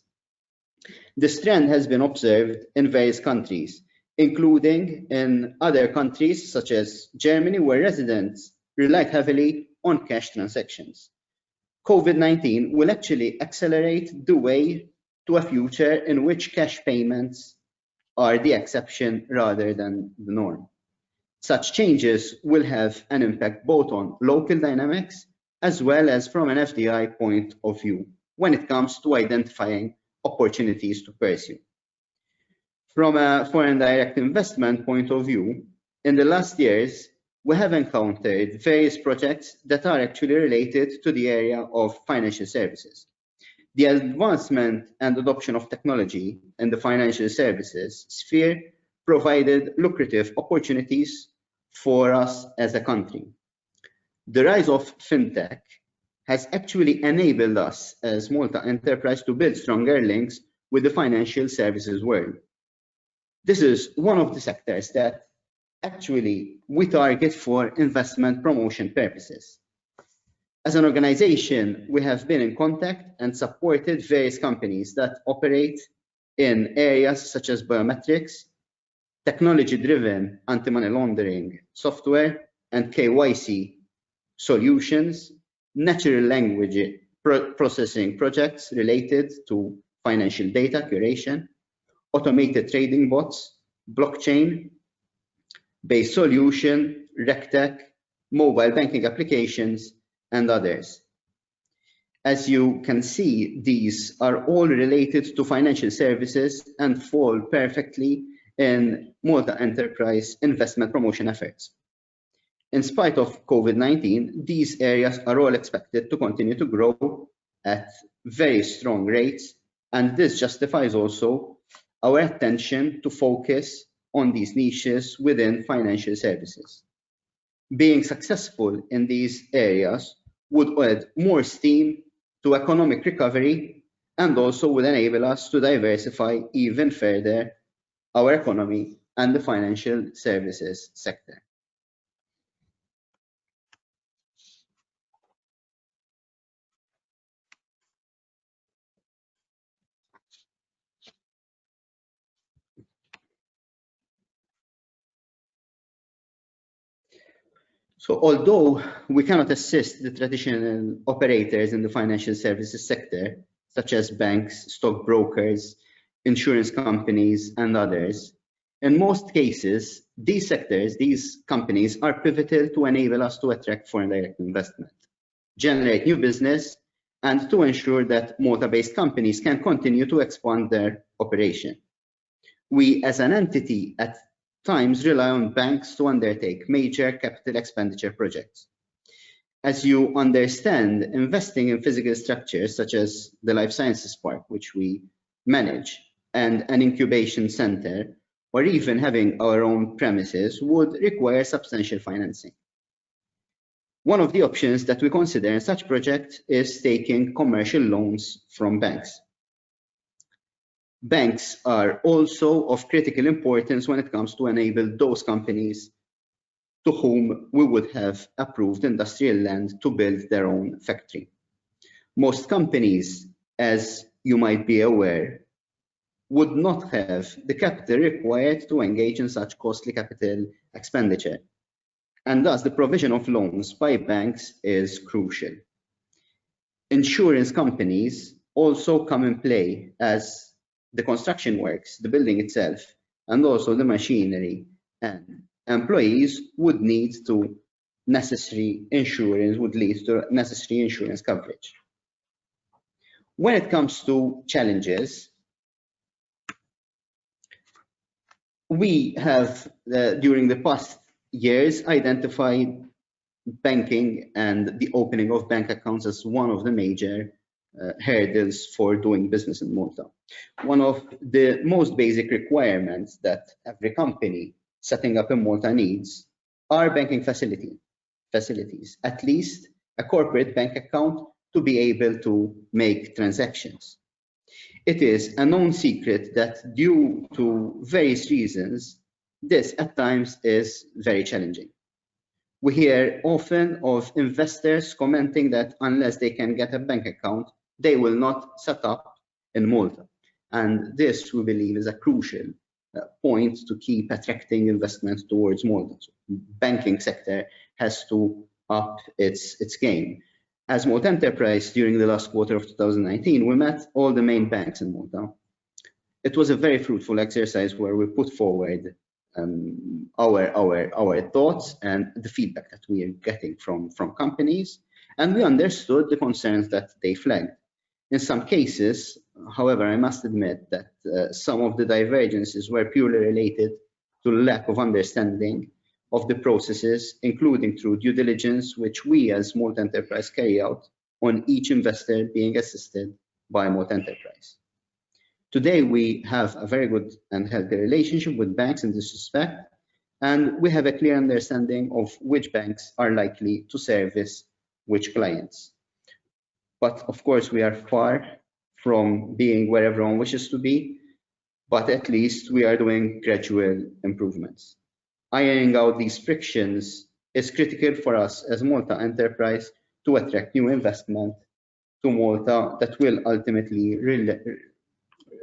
This trend has been observed in various countries, including in other countries such as Germany, where residents rely heavily on cash transactions. COVID-19 will actually accelerate the way to a future in which cash payments are the exception rather than the norm. Such changes will have an impact both on local dynamics as well as from an FDI point of view when it comes to identifying opportunities to pursue. From a foreign direct investment point of view, in the last years, we have encountered various projects that are actually related to the area of financial services. The advancement and adoption of technology in the financial services sphere provided lucrative opportunities for us as a country. The rise of fintech has actually enabled us as Malta Enterprise to build stronger links with the financial services world. This is one of the sectors that actually we target for investment promotion purposes. As an organization, we have been in contact and supported various companies that operate in areas such as biometrics, technology-driven anti-money laundering software, and KYC solutions, natural language processing projects related to financial data curation, automated trading bots, blockchain-based solution, RegTech, mobile banking applications, and others. As you can see, these are all related to financial services and fall perfectly in Malta Enterprise investment promotion efforts. In spite of COVID-19, these areas are all expected to continue to grow at very strong rates, and this justifies also our attention to focus on these niches within financial services. Being successful in these areas would add more steam to economic recovery and also would enable us to diversify even further our economy and the financial services sector. So although we cannot assist the traditional operators in the financial services sector, such as banks, stockbrokers, insurance companies, and others, in most cases, these sectors, these companies are pivotal to enable us to attract foreign direct investment, generate new business, and to ensure that Malta-based companies can continue to expand their operation. We, as an entity, at times rely on banks to undertake major capital expenditure projects. As you understand, investing in physical structures such as the Life Sciences Park, which we manage, and an incubation center, or even having our own premises would require substantial financing. One of the options that we consider in such projects is taking commercial loans from banks. Banks are also of critical importance when it comes to enable those companies to whom we would have approved industrial land to build their own factory. Most companies, as you might be aware, would not have the capital required to engage in such costly capital expenditure, and thus the provision of loans by banks is crucial. Insurance companies also come in play, as the construction works, the building itself, and also the machinery and employees would need to necessary insurance, would lead to necessary insurance coverage. When it comes to challenges, we have, during the past years, identified banking and the opening of bank accounts as one of the major hurdles for doing business in Malta. One of the most basic requirements that every company setting up in Malta needs are banking facilities, at least a corporate bank account to be able to make transactions. It is a known secret that due to various reasons, this at times is very challenging. We hear often of investors commenting that unless they can get a bank account, they will not set up in Malta. And this, we believe, is a crucial point to keep attracting investment towards Malta. So banking sector has to up its game. As Malta Enterprise, during the last quarter of 2019, we met all the main banks in Malta. It was a very fruitful exercise where we put forward our thoughts and the feedback that we are getting from companies, and we understood the concerns that they flagged. In some cases, however, I must admit that some of the divergences were purely related to lack of understanding of the processes, including through due diligence, which we as Malta Enterprise carry out on each investor being assisted by Malta Enterprise. Today, we have a very good and healthy relationship with banks in this respect, and we have a clear understanding of which banks are likely to service which clients. But of course, we are far from being where everyone wishes to be, but at least we are doing gradual improvements. Ironing out these frictions is critical for us as Malta Enterprise to attract new investment to Malta that will ultimately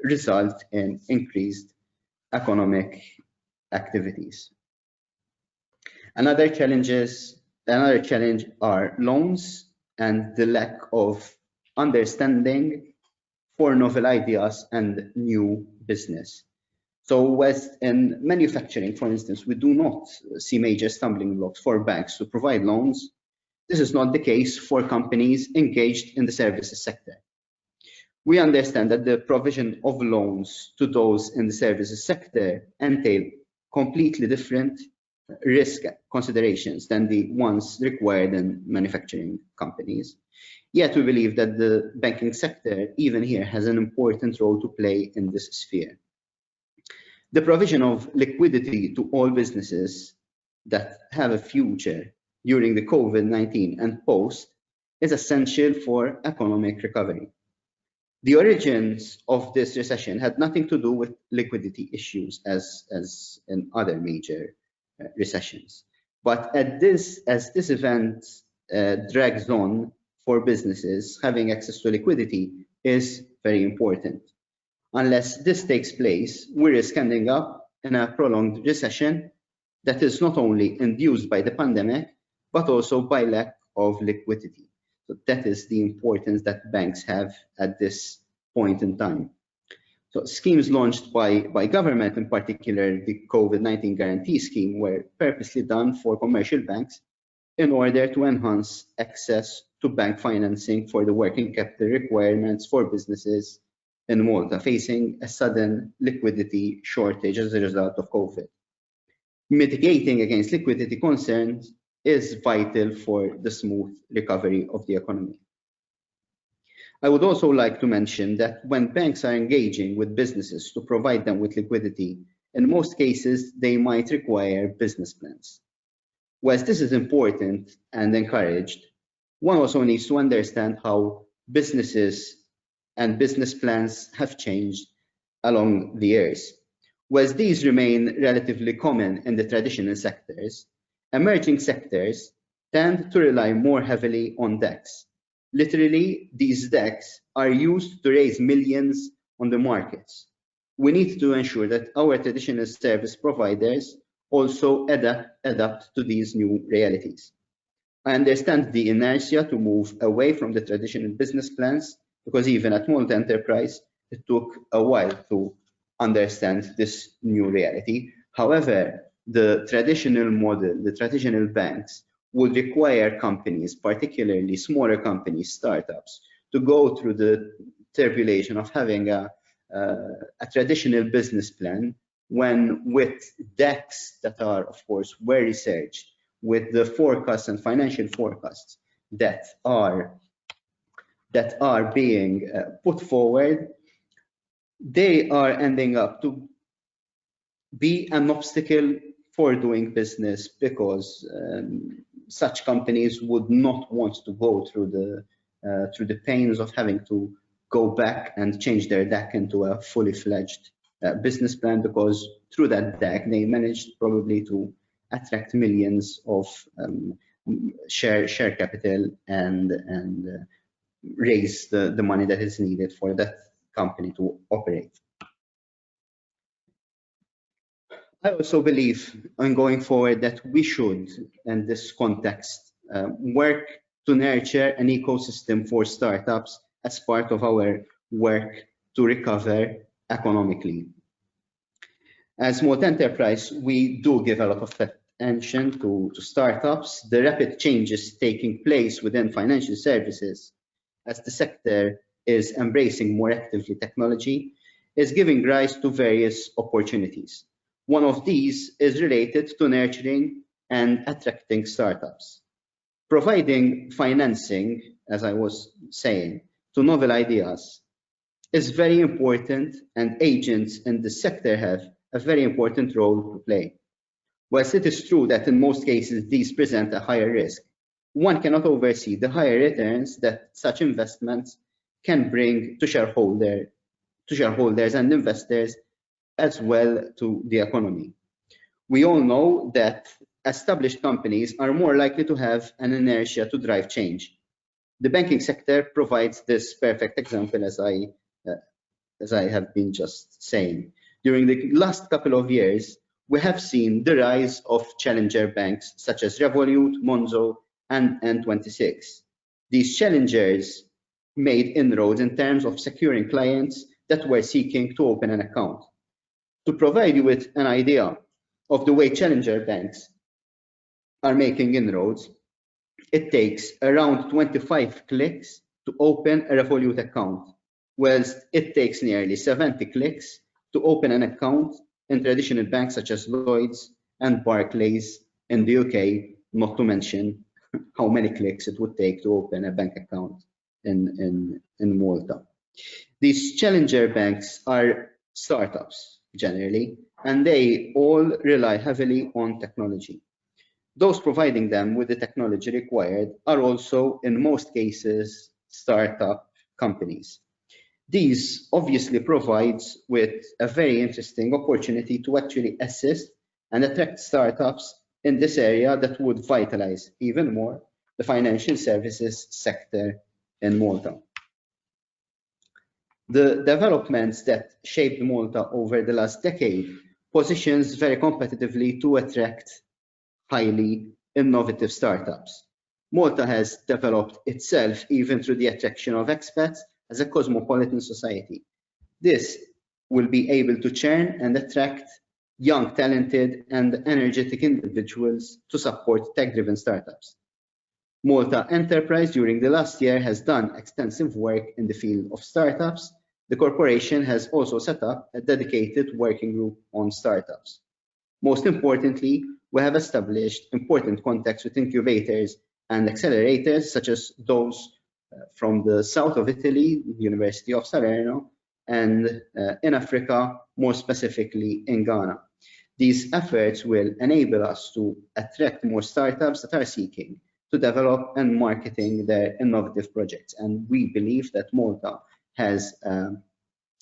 result in increased economic activities. Another challenge are loans and the lack of understanding for novel ideas and new business. So as in manufacturing, for instance, we do not see major stumbling blocks for banks to provide loans. This is not the case for companies engaged in the services sector. We understand that the provision of loans to those in the services sector entail completely different risk considerations than the ones required in manufacturing companies. Yet we believe that the banking sector, even here, has an important role to play in this sphere. The provision of liquidity to all businesses that have a future during the COVID-19 and post is essential for economic recovery. The origins of this recession had nothing to do with liquidity issues as in other major recessions. But as this event drags on for businesses, having access to liquidity is very important. Unless this takes place, we risk ending up in a prolonged recession that is not only induced by the pandemic, but also by lack of liquidity. So that is the importance that banks have at this point in time. So schemes launched by government, in particular the COVID-19 guarantee scheme, were purposely done for commercial banks in order to enhance access to bank financing for the working capital requirements for businesses in Malta facing a sudden liquidity shortage as a result of COVID. Mitigating against liquidity concerns is vital for the smooth recovery of the economy. I would also like to mention that when banks are engaging with businesses to provide them with liquidity, in most cases, they might require business plans. Whilst this is important and encouraged, one also needs to understand how businesses and business plans have changed along the years. Whilst these remain relatively common in the traditional sectors, emerging sectors tend to rely more heavily on DEX. Literally, these DEX are used to raise millions on the markets. We need to ensure that our traditional service providers also adapt to these new realities. I understand the inertia to move away from the traditional business plans, because even at Malta Enterprise, it took a while to understand this new reality. However, the traditional model, the traditional banks, would require companies, particularly smaller companies, startups, to go through the tribulation of having a traditional business plan, when with DEX that are, of course, well researched, with the forecasts and financial forecasts that are being put forward, they are ending up to be an obstacle for doing business, because such companies would not want to go through the pains of having to go back and change their DAC into a fully fledged business plan, because through that DAC they managed probably to attract millions of share capital and raise the money that is needed for that company to operate. I also believe, on going forward, that we should, in this context, work to nurture an ecosystem for startups as part of our work to recover economically. As Malta Enterprise, we do give a lot of attention to startups. The rapid changes taking place within financial services, as the sector is embracing more actively technology, is giving rise to various opportunities. One of these is related to nurturing and attracting startups. Providing financing, as I was saying, to novel ideas is very important, and agents in the sector have a very important role to play. Whilst it is true that in most cases these present a higher risk, one cannot oversee the higher returns that such investments can bring to shareholders and investors, as well to the economy. We all know that established companies are more likely to have an inertia to drive change. The banking sector provides this perfect example, as I have been just saying. During the last couple of years, we have seen the rise of challenger banks such as Revolut, Monzo, and N26. These challengers made inroads in terms of securing clients that were seeking to open an account. To provide you with an idea of the way challenger banks are making inroads, it takes around 25 clicks to open a Revolut account, whilst it takes nearly 70 clicks to open an account in traditional banks such as Lloyds and Barclays in the UK, not to mention how many clicks it would take to open a bank account in Malta. These challenger banks are startups generally, and they all rely heavily on technology. Those providing them with the technology required are also, in most cases, startup companies. These obviously provides with a very interesting opportunity to actually assist and attract startups in this area that would vitalize even more the financial services sector in Malta. The developments that shaped Malta over the last decade positions very competitively to attract highly innovative startups. Malta has developed itself even through the attraction of expats as a cosmopolitan society. This will be able to churn and attract young, talented, and energetic individuals to support tech-driven startups. Malta Enterprise during the last year has done extensive work in the field of startups. The corporation has also set up a dedicated working group on startups. Most importantly, we have established important contacts with incubators and accelerators such as those from the south of Italy, University of Salerno, and in Africa, more specifically in Ghana. These efforts will enable us to attract more startups that are seeking to develop and marketing their innovative projects. And we believe that Malta has a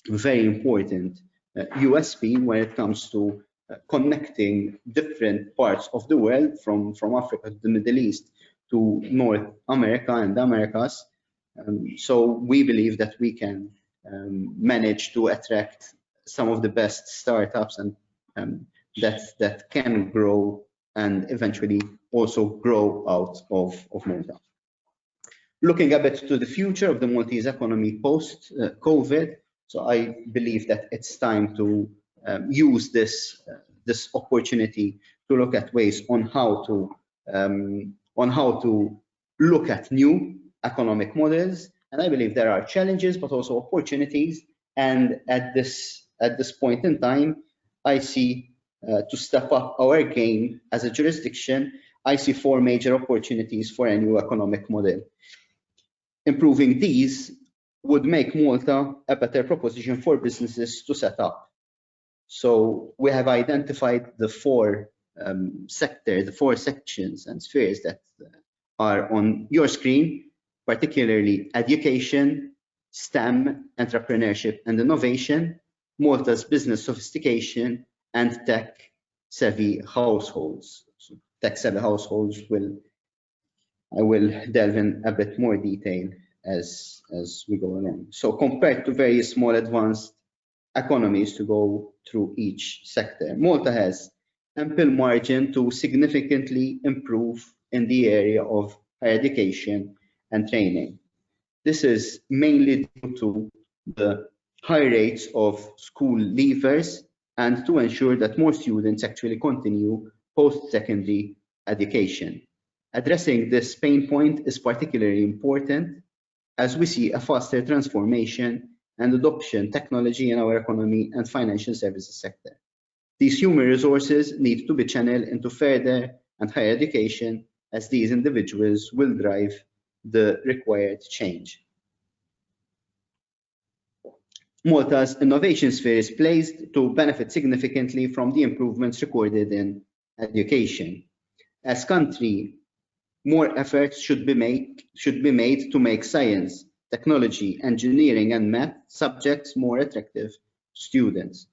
very important USP when it comes to connecting different parts of the world from Africa to the Middle East to North America and the Americas. So we believe that we can manage to attract some of the best startups and that can grow and eventually also grow out of Malta. Looking a bit to the future of the Maltese economy post-COVID, so I believe that it's time to use this opportunity to look at ways on how to look at new economic models. And I believe there are challenges, but also opportunities. And at this point in time, I see to step up our game as a jurisdiction, I see 4 major opportunities for a new economic model. Improving these would make Malta a better proposition for businesses to set up. So we have identified the 4 sectors, the 4 sections and spheres that are on your screen, particularly education, STEM, entrepreneurship and innovation, Malta's business sophistication, and tech-savvy households. So tech-savvy households I will delve in a bit more detail as we go along. So compared to very small advanced economies to go through each sector, Malta has ample margin to significantly improve in the area of higher education and training. This is mainly due to the high rates of school leavers and to ensure that more students actually continue post-secondary education. Addressing this pain point is particularly important as we see a faster transformation and adoption technology in our economy and financial services sector. These human resources need to be channeled into further and higher education as these individuals will drive the required change. Malta's innovation sphere is placed to benefit significantly from the improvements recorded in education. As country, more efforts should be made to make science, technology, engineering, and math subjects more attractive to students.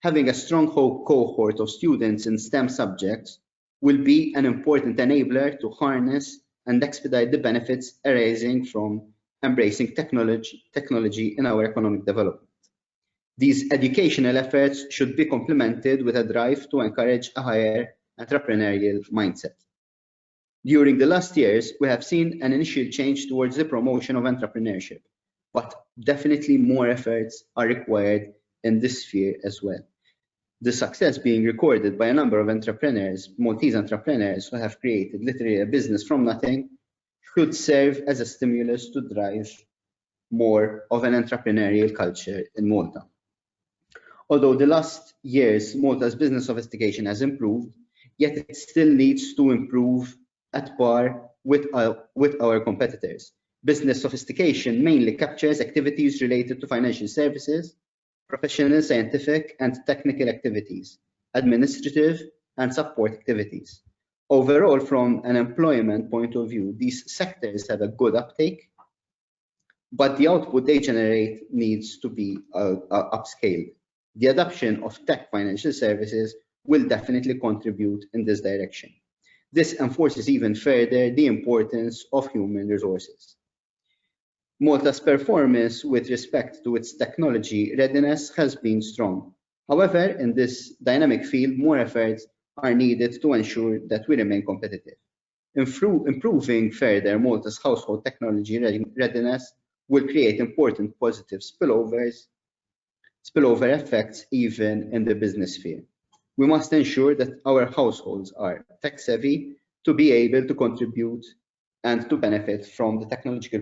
Having a strong cohort of students in STEM subjects will be an important enabler to harness and expedite the benefits arising from embracing technology in our economic development. These educational efforts should be complemented with a drive to encourage a higher entrepreneurial mindset. During the last years, we have seen an initial change towards the promotion of entrepreneurship, but definitely more efforts are required in this sphere as well. The success being recorded by a number of entrepreneurs, Maltese entrepreneurs who have created literally a business from nothing, should serve as a stimulus to drive more of an entrepreneurial culture in Malta. Although the last years Malta's business sophistication has improved, yet it still needs to improve at par with our competitors. Business sophistication mainly captures activities related to financial services, professional, scientific, and technical activities, administrative and support activities. Overall, from an employment point of view, these sectors have a good uptake, but the output they generate needs to be upscaled. The adoption of tech financial services will definitely contribute in this direction. This enforces even further the importance of human resources. Malta's performance with respect to its technology readiness has been strong. However, in this dynamic field, more efforts are needed to ensure that we remain competitive. Improving further Malta's household technology readiness will create important positive spillover effects even in the business sphere. We must ensure that our households are tech-savvy to be able to contribute and to benefit from the technological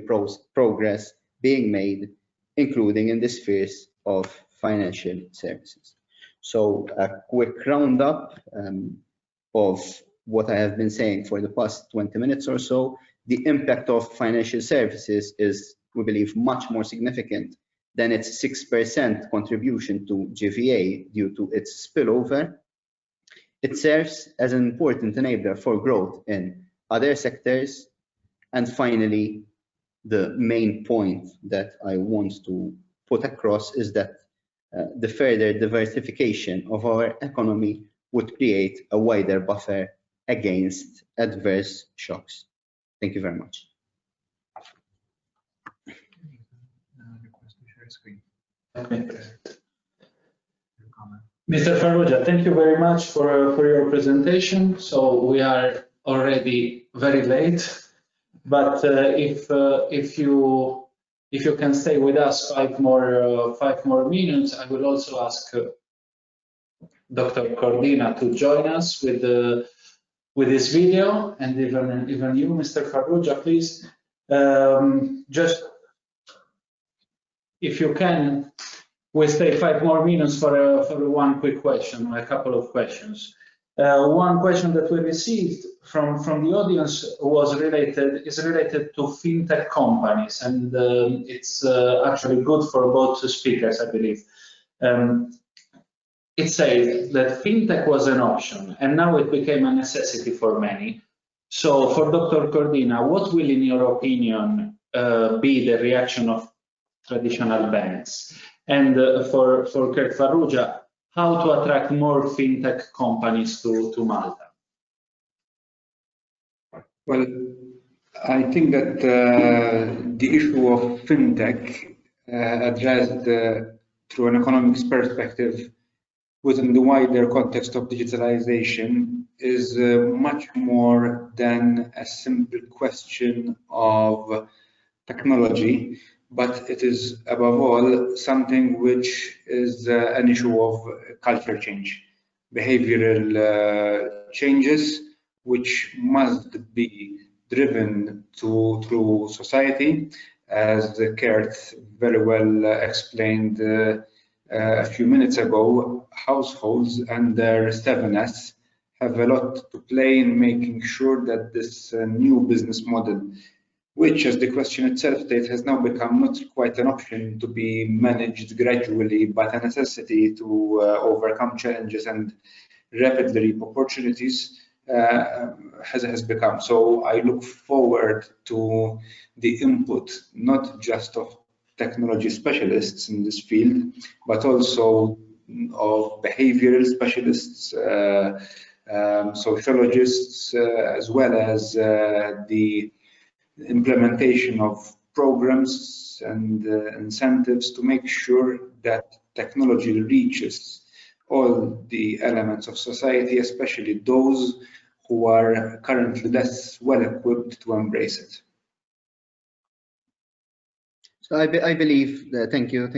progress being made, including in the spheres of financial services. So a quick roundup of what I have been saying for the past 20 minutes or so. The impact of financial services is, we believe, much more significant than its 6% contribution to GVA due to its spillover. It serves as an important enabler for growth in other sectors. And finally, the main point that I want to put across is that the further diversification of our economy would create a wider buffer against adverse shocks. Thank you very much. Mr. Farrugia, thank you very much for your presentation. So we are already very late, but if you can stay with us 5 more minutes, I will also ask Dr. Cordina to join us with this video, and even you, Mr. Farrugia, please. Just if you can, we stay 5 more minutes for one quick question, a couple of questions. One question that we received from the audience is related to fintech companies, and it's actually good for both speakers, I believe. It says that fintech was an option, and now it became a necessity for many. So, for Dr. Cordina, what will, in your opinion, be the reaction of traditional banks? And for Kurt Farrugia, how to attract more fintech companies to Malta? Well, I think that the issue of fintech addressed through an economics perspective within the wider context of digitalization is much more than a simple question of technology, but it is above all something which is an issue of culture change, behavioral changes, which must be driven through society, as Kurt very well explained a few minutes ago. Households and their 7S have a lot to play in making sure that this new business model, which, as the question itself states, has now become not quite an option to be managed gradually, but a necessity to overcome challenges and rapidly reap opportunities, has become. So I look forward to the input, not just of technology specialists in this field, but also of behavioral specialists, sociologists, as well as the implementation of programs and incentives to make sure that technology reaches all the elements of society, especially those who are currently less well equipped to embrace it. So I believe that, thank you,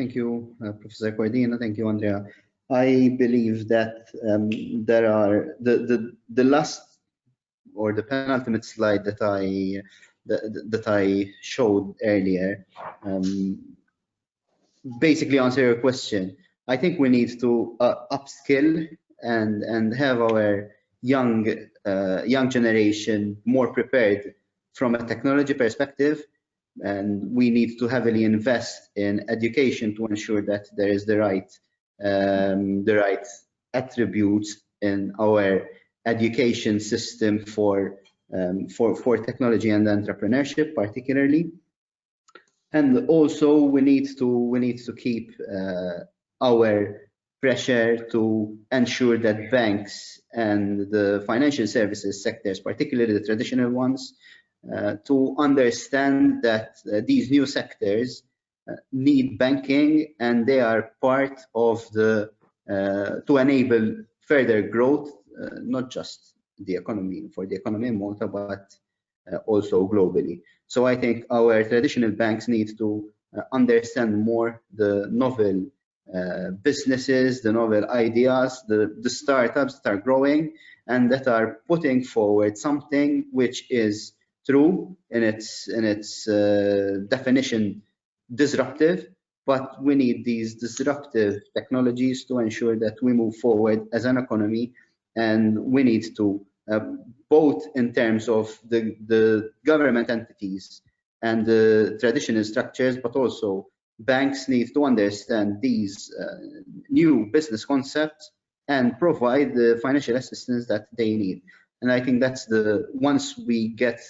Professor Cordina, thank you, Andrea. I believe that there are the last or the penultimate slide that I showed earlier basically answer your question. I think we need to upskill and have our young generation more prepared from a technology perspective, and we need to heavily invest in education to ensure that there is the right attributes in our education system for technology and entrepreneurship particularly. And also we need to keep our pressure to ensure that banks and the financial services sectors, particularly the traditional ones, to understand that these new sectors need banking, and they are part of the to enable further growth, not just the economy in Malta, but also globally. So I think our traditional banks need to understand more the novel businesses, the novel ideas, the startups that are growing and that are putting forward something which is true in its definition, disruptive, but we need these disruptive technologies to ensure that we move forward as an economy, and we need to both in terms of the government entities and the traditional structures, but also banks need to understand these new business concepts and provide the financial assistance that they need. And I think that's once we get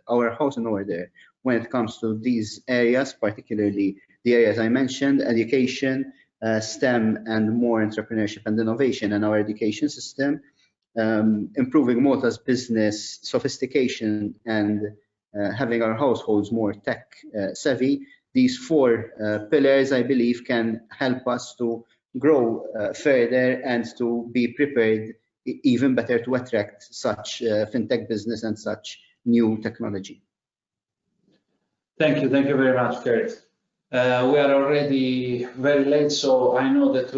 our house in order when it comes to these areas, particularly the areas I mentioned, education, STEM, and more entrepreneurship and innovation in our education system, improving Malta's business sophistication, and having our households more tech savvy. These four pillars, I believe, can help us to grow further and to be prepared even better to attract such fintech business and such new technology. Thank you very much, Kurt. We are already very late, so I know that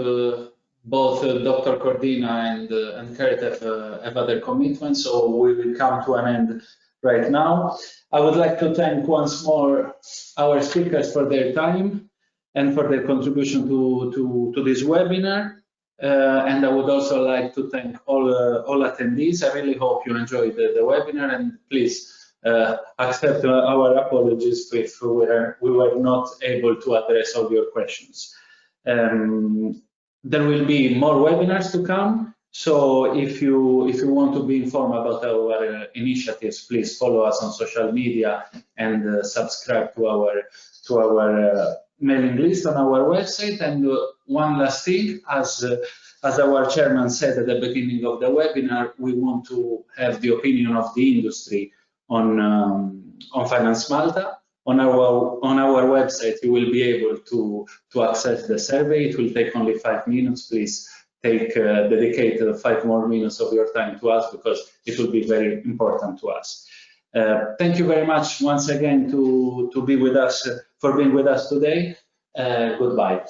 both Dr. Cordina and Kurt have other commitments, so we will come to an end right now. I would like to thank once more our speakers for their time and for their contribution to this webinar. And I would also like to thank all attendees. I really hope you enjoyed the webinar, and please accept our apologies if we were not able to address all your questions. There will be more webinars to come, so if you want to be informed about our initiatives, please follow us on social media and subscribe to our mailing list on our website. And one last thing, as our chairman said at the beginning of the webinar, we want to have the opinion of the industry on FinanceMalta. On our website, you will be able to access the survey. It will take only 5 minutes. Please dedicate 5 more minutes of your time to us, because it will be very important to us. Thank you very much once again for being with us today. Goodbye.